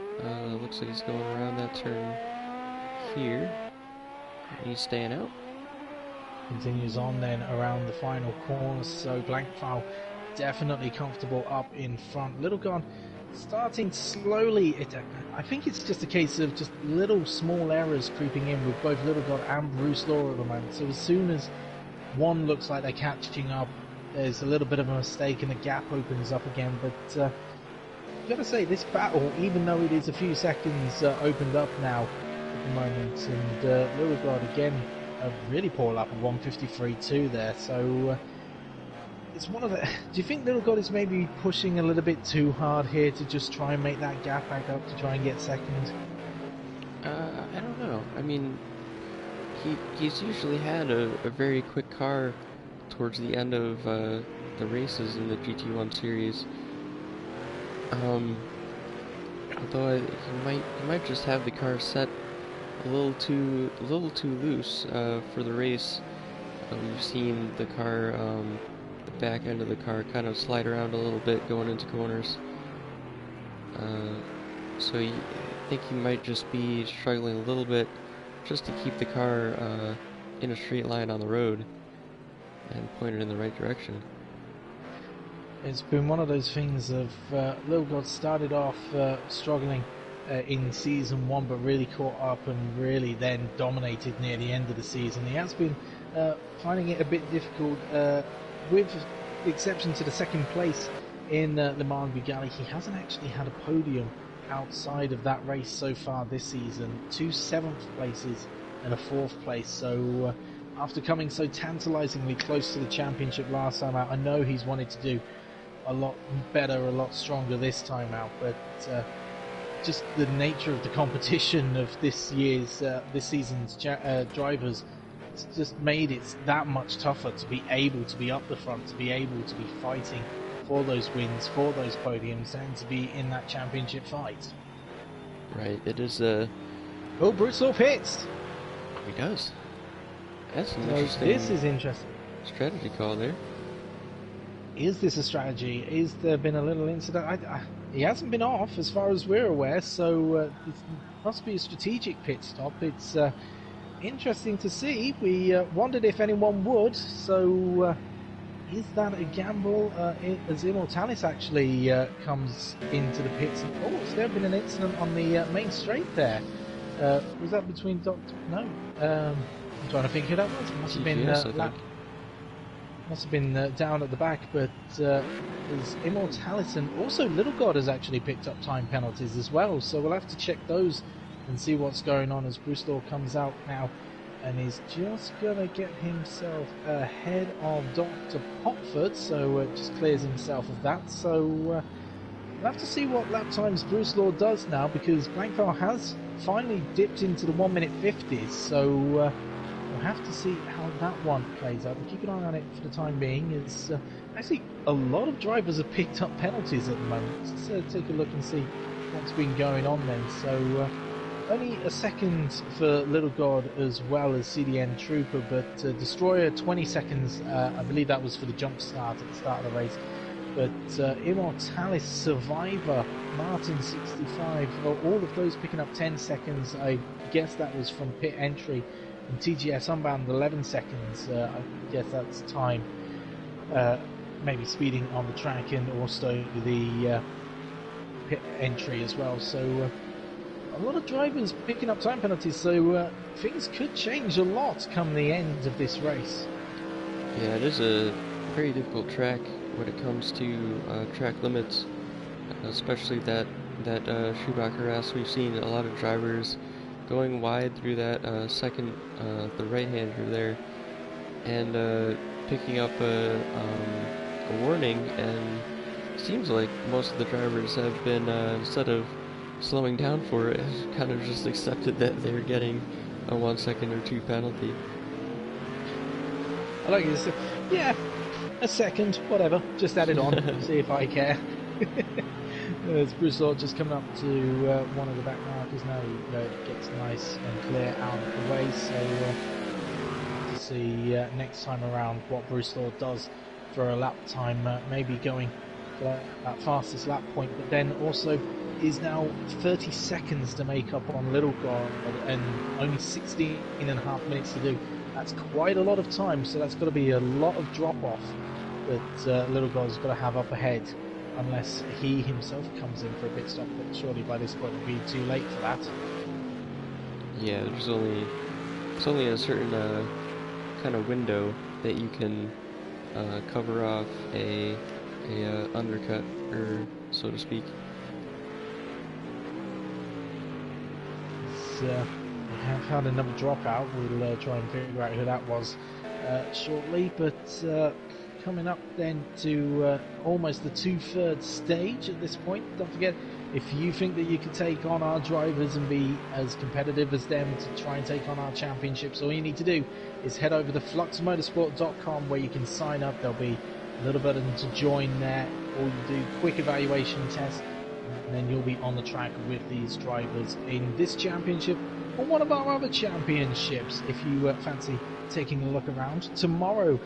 looks like he's going around that turn here. He's staying out. Continues on then around the final corner, so Blank Foul definitely comfortable up in front. Little God starting slowly. I think it's just a case of just little small errors creeping in with both Little God and Bruce Law at the moment. So as soon as one looks like they're catching up, there's a little bit of a mistake and the gap opens up again. But I've got to say, this battle, even though it is a few seconds opened up now at the moment, and Little God again, a really poor lap of 153.2 there. So it's one of the... Do you think Little God is maybe pushing a little bit too hard here to just try and make that gap back up to try and get second? I don't know. I mean, he's usually had a very quick car towards the end of the races in the GT1 series. Although he might just have the car set a little too loose for the race. We've seen the car, the back end of the car, kind of slide around a little bit going into corners. So I think he might just be struggling a little bit just to keep the car in a straight line on the road and pointed in the right direction. It's been one of those things of Lil God started off struggling in season 1, but really caught up and really then dominated near the end of the season. He has been finding it a bit difficult, with the exception to the second place in Le Mans Bugatti. He hasn't actually had a podium outside of that race so far this season. 2 7th places and a 4th place. So after coming so tantalizingly close to the championship last time out, I know he's wanted to do a lot better, a lot stronger this time out, but just the nature of the competition of this season's drivers. It's just made it that much tougher to be able to be up the front, to be able to be fighting for those wins, for those podiums, and to be in that championship fight. Right, it is Oh, Bruce Law pits! He does. That's an This is interesting. Strategy call there. Is this a strategy? Is there been a little incident? He hasn't been off as far as we're aware, so it must be a strategic pit stop. It's interesting to see. We wondered if anyone would, so is that a gamble? As Immortalis actually comes into the pits. Oh, has there been an incident on the main straight there? Was that between Doctor? No. I'm trying to think who that was. It must have been must have been down at the back, but there's Immortalis, and also Little God has actually picked up time penalties as well, so we'll have to check those and see what's going on as Bruce Law comes out now and he's just going to get himself ahead of Dr. Popford, so just clears himself of that. So we'll have to see what lap times Bruce Law does now, because Blankfell has finally dipped into the 1 minute 50s, so we'll have to see how that one plays out. We'll keep an eye on it for the time being. It's actually a lot of drivers have picked up penalties at the moment. Let's take a look and see what's been going on then. So only a second for Little God as well as CDN Trooper, but Destroyer 20 seconds. I believe that was for the jump start at the start of the race. But Immortalis, Survivor, Martin 65, all of those picking up 10 seconds. I guess that was from pit entry. And TGS Unbound 11 seconds. I guess that's time. Maybe speeding on the track, and also the pit entry as well. So a lot of drivers picking up time penalties. So things could change a lot come the end of this race. Yeah, it is a very difficult track when it comes to track limits, especially that Schumacher Ras. We've seen a lot of drivers going wide through that the right-hander there, and picking up a warning, and seems like most of the drivers have been, instead of slowing down for it, have kind of just accepted that they're getting a 1 second or 2 penalty. I like this. Yeah, a second, whatever, just add it on, see if I care. As Bruce Law just coming up to one of the back markers now, it gets nice and clear out of the way, so to see next time around what Bruce Law does for a lap time, maybe going for that fastest lap point, but then also is now 30 seconds to make up on Little God and only 16.5 minutes to do. That's quite a lot of time, so that's got to be a lot of drop off that Little God's got to have up ahead, unless he himself comes in for a pit stop, but surely by this point it will be too late for that. Yeah, there's only a certain kind of window that you can cover off a undercut, or so to speak. We have had another dropout. We'll try and figure out who that was shortly, but coming up then to almost the 2/3 stage at this point. Don't forget, if you think that you could take on our drivers and be as competitive as them to try and take on our championships, all you need to do is head over to FluxMotorsport.com, where you can sign up. There'll be a little button to join there. All you do, quick evaluation test, and then you'll be on the track with these drivers in this championship or one of our other championships if you fancy taking a look around. Tomorrow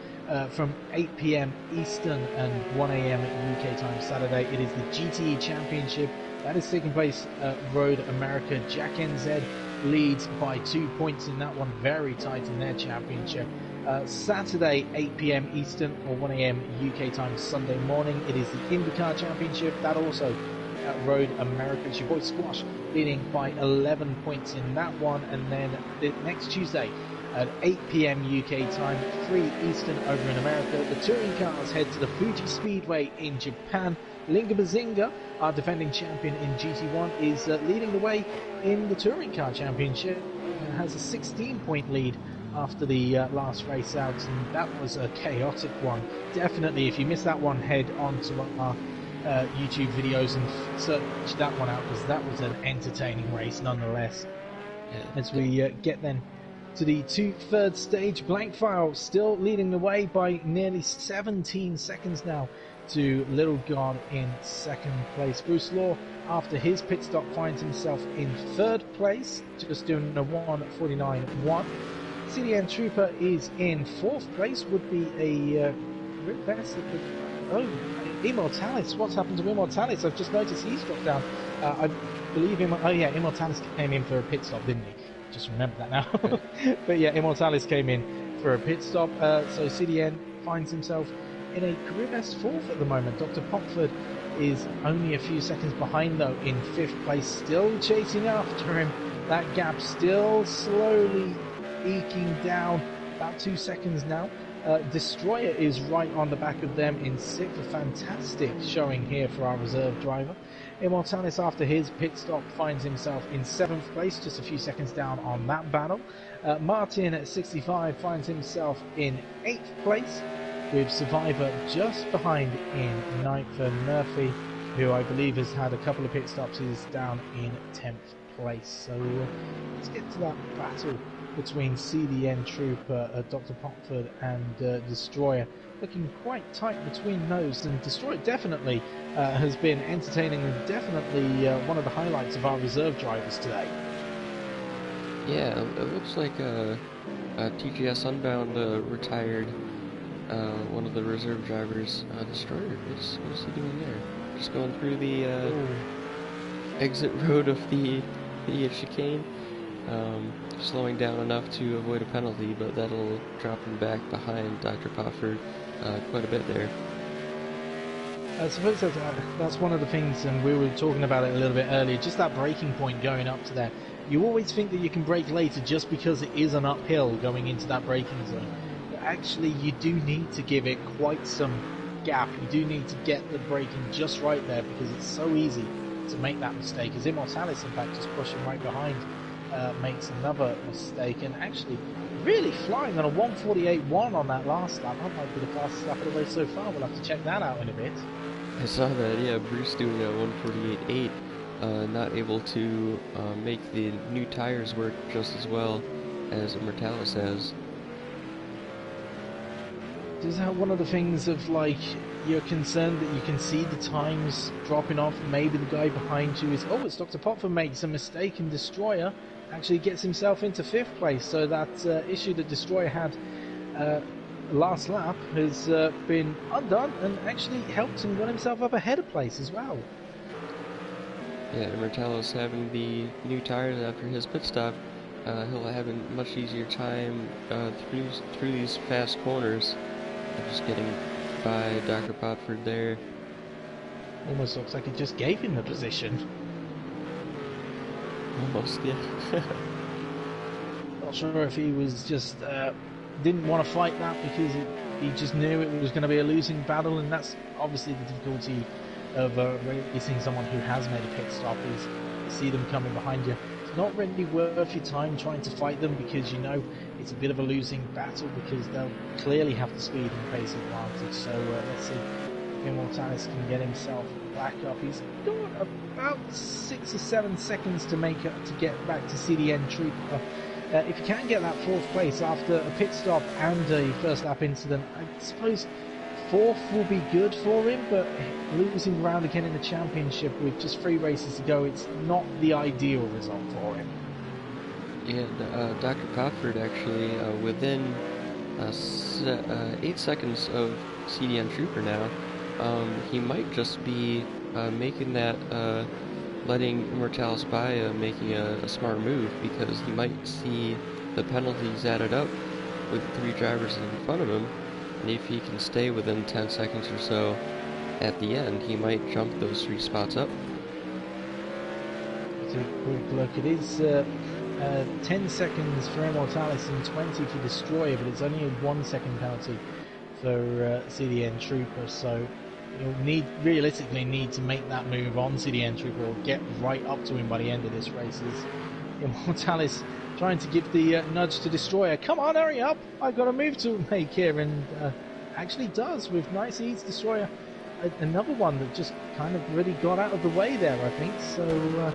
from 8 PM Eastern and 1 AM UK time Saturday, it is the GTE Championship. That is taking place at Road America. Jack NZ leads by 2 points in that one, very tight in their championship. Saturday, 8 PM Eastern or 1 AM UK time Sunday morning, it is the IndyCar Championship. That also at Road America. It's your boy Squash leading by 11 points in that one. And then next Tuesday at 8 PM UK time, 3 Eastern over in America, the touring cars head to the Fuji Speedway in Japan. Linga Bazinga, our defending champion in GT1, is leading the way in the touring car championship and has a 16-point lead after the last race out, and that was a chaotic one. Definitely, if you missed that one, head on to our YouTube videos and search that one out, because that was an entertaining race nonetheless. Yeah. As we get then to the third stage, Blank File still leading the way by nearly 17 seconds now to Little God in second place. Bruce Law, after his pit stop, finds himself in third place, just doing a 1:49.1. CDN Trooper is in fourth place, would be a real best. Oh, Immortalis, what's happened to Immortalis? I've just noticed he's dropped down. I believe Immortalis came in for a pit stop, didn't he? Just remember that now. But yeah, Immortalis came in for a pit stop, so CDN finds himself in a career best fourth at the moment. Dr. Popford is only a few seconds behind though, in fifth place, still chasing after him. That gap still slowly eking down, about 2 seconds now. Destroyer is right on the back of them in sixth. A fantastic showing here for our reserve driver. Immortalis, after his pit stop, finds himself in seventh place, just a few seconds down on that battle. Martin at 65 finds himself in eighth place, with Survivor just behind in ninth, and Murphy, who I believe has had a couple of pit stops, is down in 10th place. So let's get to that battle between CDN Trooper, Dr. Popford and Destroyer. Looking quite tight between those, and Destroyer definitely has been entertaining and definitely one of the highlights of our reserve drivers today. Yeah, it looks like TGS Unbound retired one of the reserve drivers. Destroyer, what is he doing there? Just going through the exit road of the chicane. Slowing down enough to avoid a penalty, but that'll drop him back behind Dr. Popford quite a bit there. I suppose that's one of the things, and we were talking about it a little bit earlier, just that braking point going up to there. You always think that you can brake later just because it is an uphill going into that braking zone. But actually, you do need to give it quite some gap. You do need to get the braking just right there, because it's so easy to make that mistake. As Immortalis, in fact, just pushing right behind, makes another mistake, and actually really flying on a 1:48.1 on that last lap. That might be the fastest lap of the race so far. We'll have to check that out in a bit. I saw that, yeah, Bruce doing a 1:48.8, not able to make the new tires work just as well as Immortalis has. Is that one of the things of, like, you're concerned that you can see the times dropping off? Maybe the guy behind you is, it's Dr. Popford makes a mistake, and Destroyer actually gets himself into fifth place. So that issue that Destroyer had last lap has been undone, and actually helped him run himself up ahead of place as well. Yeah, Immortalis having the new tires after his pit stop, he'll have a much easier time through these fast corners. Just getting by Dr. Popford there. Almost looks like it just gave him the position. Almost, yeah. Not sure if he was just didn't want to fight that because he just knew it was going to be a losing battle, and that's obviously the difficulty of racing someone who has made a pit stop, is you see them coming behind you. It's not really worth your time trying to fight them, because you know it's a bit of a losing battle, because they'll clearly have the speed and pace advantage. So let's see if Immortalis can get himself back up. He's got about 6 or 7 seconds to make it to get back to CDN Trooper. If you can get that fourth place after a pit stop and a first lap incident, I suppose fourth will be good for him, but losing ground again in the championship with just 3 races to go, it's not the ideal result for him. Yeah, Dr. Popford actually within 8 seconds of CDN Trooper now. He might just be making that, letting Immortalis by, making a smart move, because he might see the penalties added up with 3 drivers in front of him, and if he can stay within 10 seconds or so at the end, he might jump those 3 spots up. Let's take a quick look. It is 10 seconds for Immortalis and 20 for Destroyer, but it's only a 1 second penalty for CDN Trooper, so you'll realistically need to make that move on CDN Trooper, or get right up to him by the end of this race. Immortalis trying to give the nudge to Destroyer. Come on, hurry up! I've got a move to make here, and actually does with nice ease. Destroyer another one that just kind of really got out of the way there, I think. So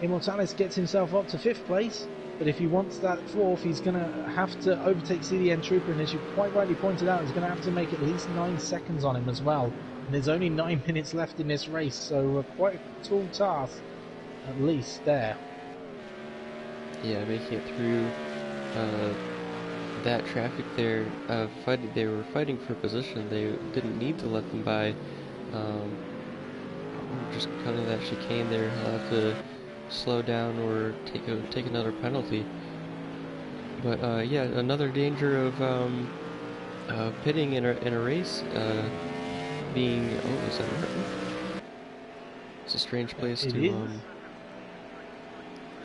Immortalis gets himself up to 5th place, but if he wants that 4th, he's going to have to overtake CDN Trooper, and as you quite rightly pointed out, he's going to have to make at least 9 seconds on him as well. And there's only 9 minutes left in this race, so quite a tall task, at least there. Yeah, making it through that traffic there. They were fighting for position. They didn't need to let them by. Just kind of that chicane there. He'll have to slow down or take another penalty. But yeah, another danger of pitting in a race being. Oh, is that Martin? It's a strange place to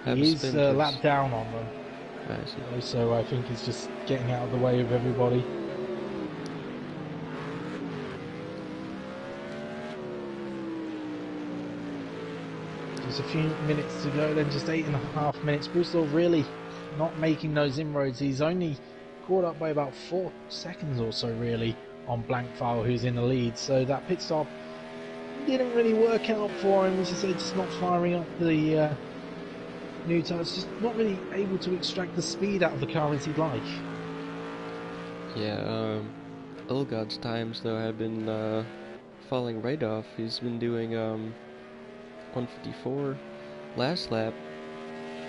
have a spin. He's a lap down on them. I see. So I think he's just getting out of the way of everybody. Just a few minutes to go, then just 8.5 minutes. Bristol really not making those inroads. He's only caught up by about 4 seconds or so really on Blankfile, who's in the lead. So that pit stop didn't really work out for him. As I say, just not firing up the new tires, just not really able to extract the speed out of the car as he'd like. Yeah, Ilgod's times though have been falling right off. He's been doing 154 last lap.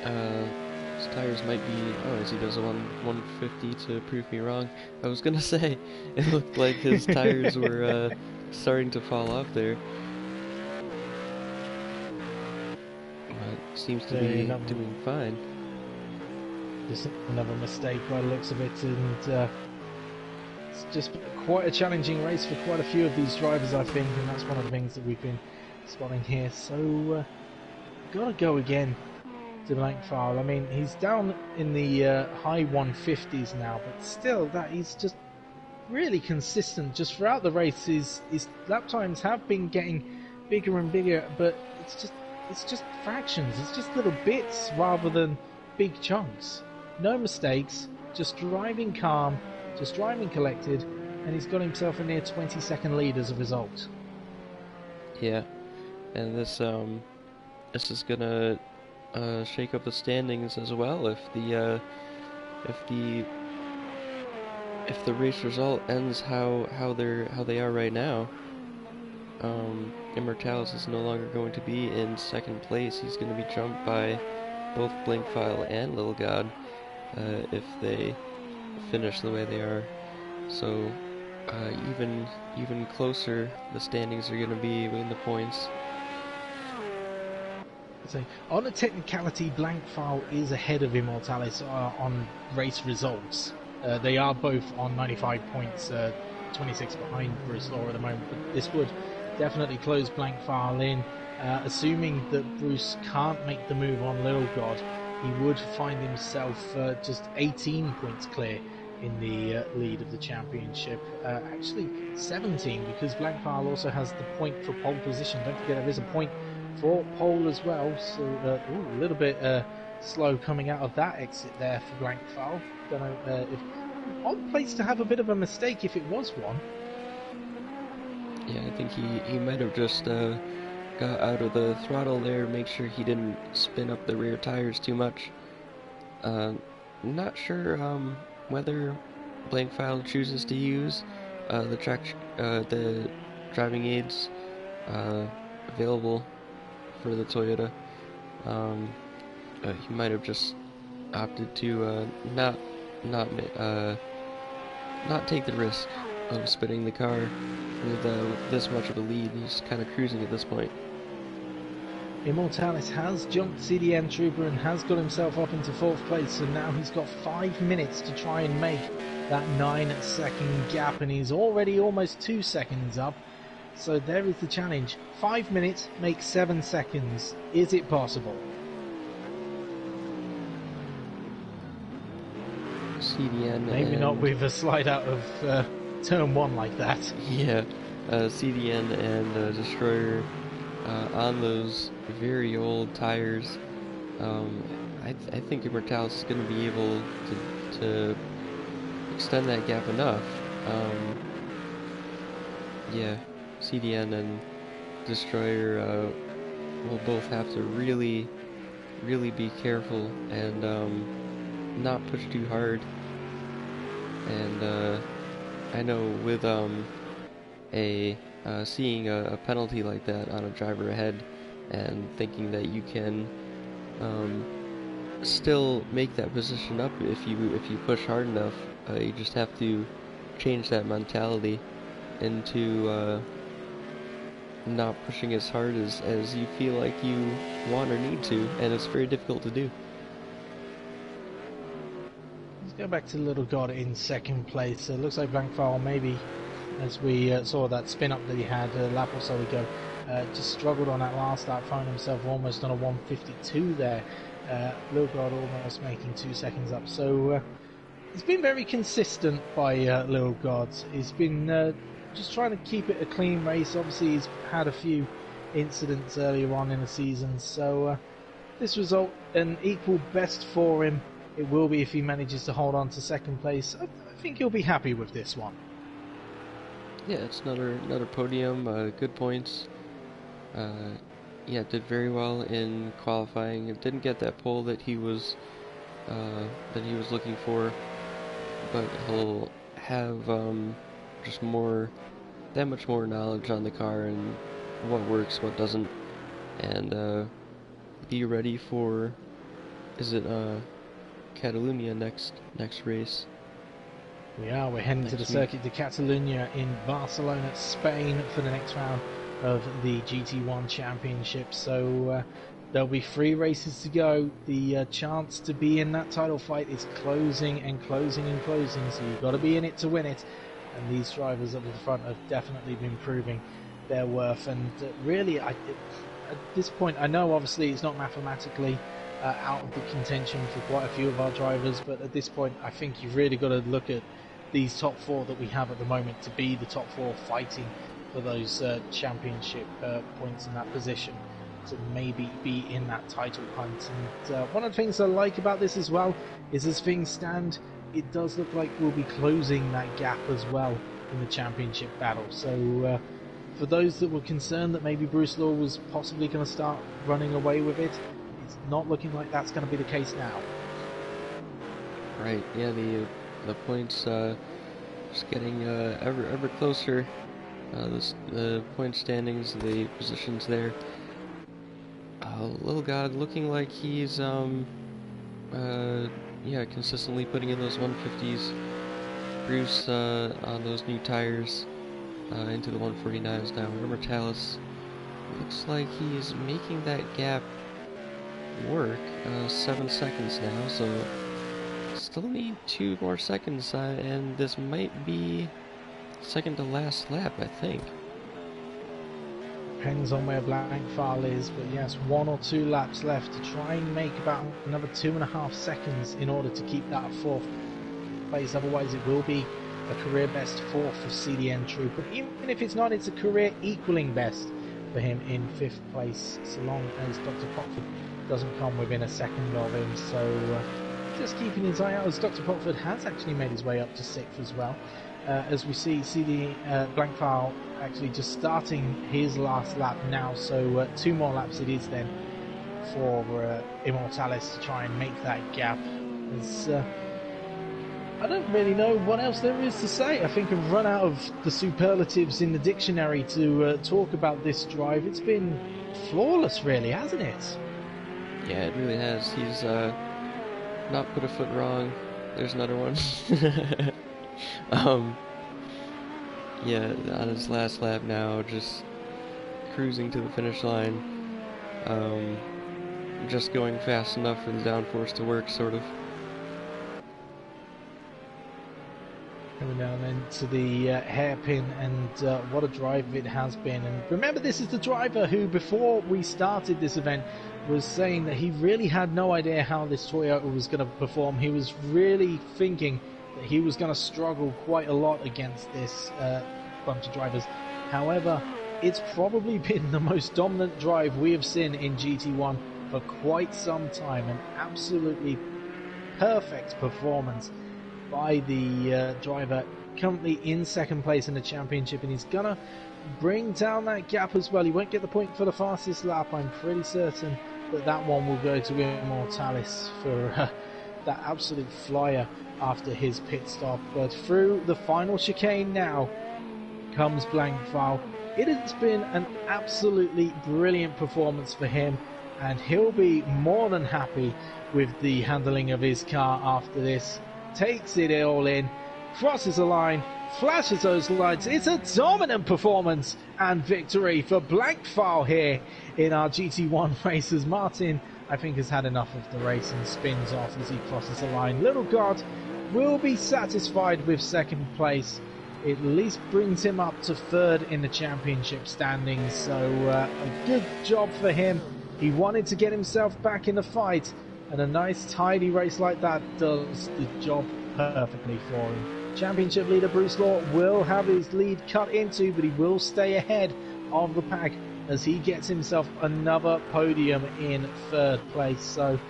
His tires might be, as he does a 150 to prove me wrong. I was gonna say, it looked like his tires were starting to fall off there. Seems to be doing fine. Just another mistake by the looks of it, and it's just quite a challenging race for quite a few of these drivers, I think, and that's one of the things that we've been spotting here. So gotta go again to Blankfile. I mean, he's down in the high 150s now, but still, that he's just really consistent just throughout the race. His lap times have been getting bigger and bigger, but it's just fractions, it's just little bits rather than big chunks. No mistakes, just driving calm, just driving collected, and he's got himself a near 20-second lead as a result. Yeah, and this is gonna shake up the standings as well if the race result ends how they are right now. Immortalis is no longer going to be in 2nd place. He's going to be jumped by both Blankfile and Little God if they finish the way they are. So even closer the standings are going to be in the points. So on a technicality, Blankfile is ahead of Immortalis on race results. They are both on 95 points, 26 behind Bruce Law at the moment, but this would definitely close Blankfile in. Assuming that Bruce can't make the move on Little God, he would find himself just 18 points clear in the lead of the championship. Actually 17, because Blankfile also has the point for pole position. Don't forget there is a point for pole as well, so a little bit slow coming out of that exit there for Blankfile. Don't know if odd place to have a bit of a mistake if it was one. Yeah, I think he might have just got out of the throttle there, make sure he didn't spin up the rear tires too much. Not sure whether Blankfile chooses to use the driving aids available for the Toyota. He might have just opted to not take the risk of spinning the car with this much of a lead. He's kind of cruising at this point. Immortalis has jumped CDN Trooper and has got himself up into 4th place, so now he's got 5 minutes to try and make that 9-second gap, and he's already almost 2 seconds up. So there is the challenge. 5 minutes, make 7 seconds. Is it possible? CDN Maybe not with a slide out of turn 1 like that. Yeah, CDN and Destroyer on those very old tires. I think Immortalis is going to be able to extend that gap enough. Yeah, CDN and Destroyer will both have to really be careful and not push too hard. And I know with seeing a penalty like that on a driver ahead and thinking that you can still make that position up if you push hard enough, you just have to change that mentality into not pushing as hard as you feel like you want or need to, and it's very difficult to do. Let's go back to Little God in second place. It looks like Blankfile maybe, as we saw that spin up that he had a lap or so ago, just struggled on that last lap, found himself almost on a 152 there. Little God almost making 2 seconds up. So it's been very consistent by Little God. He's been just trying to keep it a clean race. Obviously he's had a few incidents earlier on in the season, so this result an equal best for him. It will be if he manages to hold on to second place. I think he'll be happy with this one. Yeah, it's another podium, good points. Yeah, did very well in qualifying. It didn't get that pole that he was looking for, but he'll have just that much more knowledge on the car and what works, what doesn't, and be ready for, is it Catalunya next race? We're heading to the Circuit de Catalunya in Barcelona, Spain, for the next round of the GT1 Championship. So there'll be 3 races to go. The chance to be in that title fight is closing and closing and closing, so you've got to be in it to win it. And these drivers at the front have definitely been proving their worth. And really, at this point, I know obviously it's not mathematically out of the contention for quite a few of our drivers, but at this point I think you've really got to look at these top 4 that we have at the moment to be the top 4 fighting for those championship points in that position, to maybe be in that title hunt. And one of the things I like about this as well is, as things stand, it does look like we'll be closing that gap as well in the championship battle. So for those that were concerned that maybe Bruce Law was possibly going to start running away with it, it's not looking like that's going to be the case now. Right, yeah, the points just getting ever closer. The point standings, the positions there. Little God looking like he's consistently putting in those 150s. Bruce on those new tires into the 149s now. Mortalis looks like he's making that gap work. 7 seconds now, so still need 2 more seconds, and this might be second to last lap, I think. Depends on where Blankfile is, but yes, 1 or 2 laps left to try and make about another 2.5 seconds in order to keep that 4th place. Otherwise it will be a career best 4th for CDN True, but even if it's not, it's a career equaling best for him in 5th place, so long as Dr. Popford doesn't come within a second of him. So just keeping his eye out, as Dr. Popford has actually made his way up to 6th as well. As we see Blankfile actually just starting his last lap now, so 2 more laps it is then for eMotorsports to try and make that gap. I don't really know what else there is to say. I think I've run out of the superlatives in the dictionary to talk about this drive. It's been flawless, really, hasn't it? Yeah, it really has. He's not put a foot wrong. There's another one. Yeah, on his last lap now, just cruising to the finish line. Just going fast enough for the downforce to work, sort of. Coming down into the hairpin, and what a drive it has been. And remember, this is the driver who, before we started this event, was saying that he really had no idea how this Toyota was going to perform. He was really thinking that he was going to struggle quite a lot against this bunch of drivers. However, it's probably been the most dominant drive we have seen in GT1 for quite some time. An absolutely perfect performance. by the driver currently in second place in the championship, and he's gonna bring down that gap as well. He won't get the point for the fastest lap. I'm pretty certain that one will go to eMotorsports for that absolute flyer after his pit stop. But through the final chicane now comes Blankfile. It has been an absolutely brilliant performance for him, and he'll be more than happy with the handling of his car after this. Takes it all in, crosses the line, flashes those lights. It's a dominant performance and victory for Blankfile here in our GT1 races. Martin, I think, has had enough of the race and spins off as he crosses the line. Little God will be satisfied with second place. It at least brings him up to third in the championship standings, so a good job for him. He wanted to get himself back in the fight, and a nice tidy race like that does the job perfectly for him. Championship leader Bruce Law will have his lead cut into, but he will stay ahead of the pack as he gets himself another podium in third place. So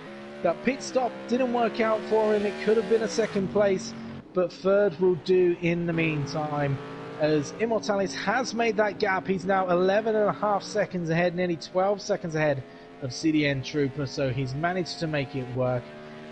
that pit stop didn't work out for him. It could have been a second place, but third will do in the meantime, as eMotorsports has made that gap. He's now 11.5 seconds ahead, nearly 12 seconds ahead of CDN Trooper, so he's managed to make it work.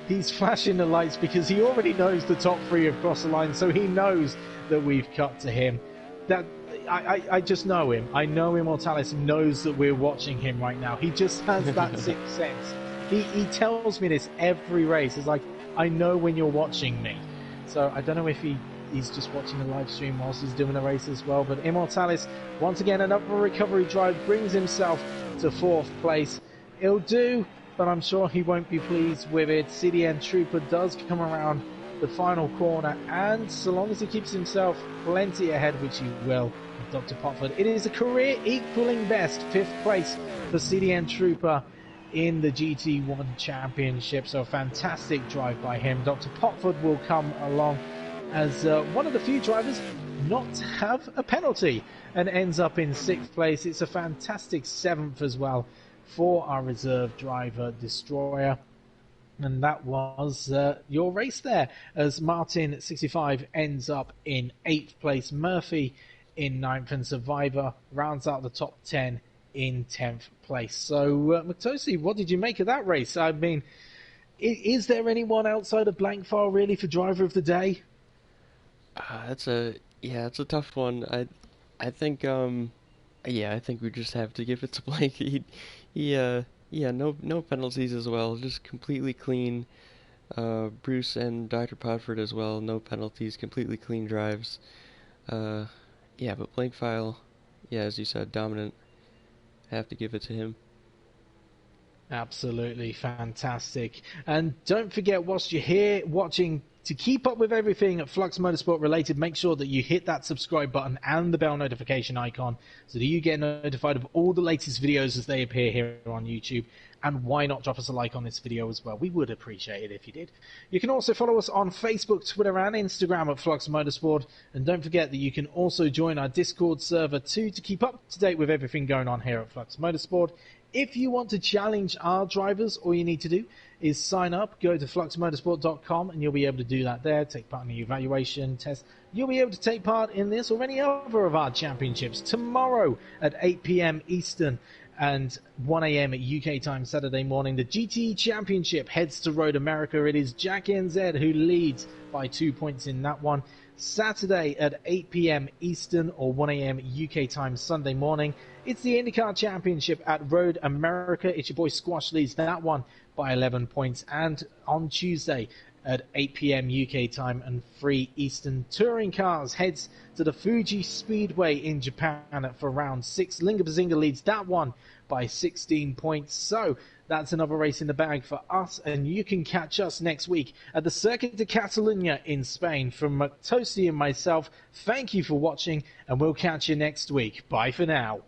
He's flashing the lights because he already knows the top three have crossed the line, so he knows that we've cut to him. That I just know him. I know eMotorsports knows that we're watching him right now. He just has that sixth sense. He tells me this every race. It's like, I know when you're watching me. So I don't know if he's just watching the live stream whilst he's doing the race as well. But eMotorsports, once again, another recovery drive, brings himself to fourth place. He'll do, but I'm sure he won't be pleased with it. CDN Trooper does come around the final corner, and so long as he keeps himself plenty ahead, which he will, Dr. Potford, it is a career equaling best, fifth place for CDN Trooper in the GT1 Championship. So a fantastic drive by him. Dr. Potford will come along as one of the few drivers not to have a penalty and ends up in sixth place. It's a fantastic seventh as well for our reserve driver Destroyer. And that was your race there, as Martin 65 ends up in 8th place, Murphy in 9th, and Survivor rounds out the top 10 in 10th place. So Matosi, what did you make of that race? I mean, is there anyone outside of Blankfile really for driver of the day? It's a tough one. I think I think we just have to give it to Blank. No penalties as well, just completely clean. Bruce and Dr. Podford as well, no penalties, completely clean drives. But Blankfile, as you said, dominant. Have to give it to him. Absolutely fantastic. And don't forget, whilst you're here watching, to keep up with everything at Flux Motorsport related, make sure that you hit that subscribe button and the bell notification icon so that you get notified of all the latest videos as they appear here on YouTube. And why not drop us a like on this video as well? We would appreciate it if you did. You can also follow us on Facebook, Twitter and Instagram at Flux Motorsport. And don't forget that you can also join our Discord server too to keep up to date with everything going on here at Flux Motorsport. If you want to challenge our drivers, all you need to do is sign up, go to fluxmotorsport.com, and you'll be able to do that there, take part in the evaluation test. You'll be able to take part in this or any other of our championships tomorrow at 8 p.m. Eastern and 1 a.m. at UK time Saturday morning. The GT Championship heads to Road America. It is Jack NZ who leads by 2 points in that one. Saturday at 8 p.m. Eastern or 1 a.m. UK time Sunday morning, it's the IndyCar Championship at Road America. It's your boy Squash leads that one by 11 points. And on Tuesday at 8 p.m. UK time and 3 Eastern, Touring Cars heads to the Fuji Speedway in Japan for round 6. Linga Bazinga leads that one by 16 points. So that's another race in the bag for us, and you can catch us next week at the Circuit de Catalunya in Spain. From Matosi and myself, thank you for watching, and we'll catch you next week. Bye for now.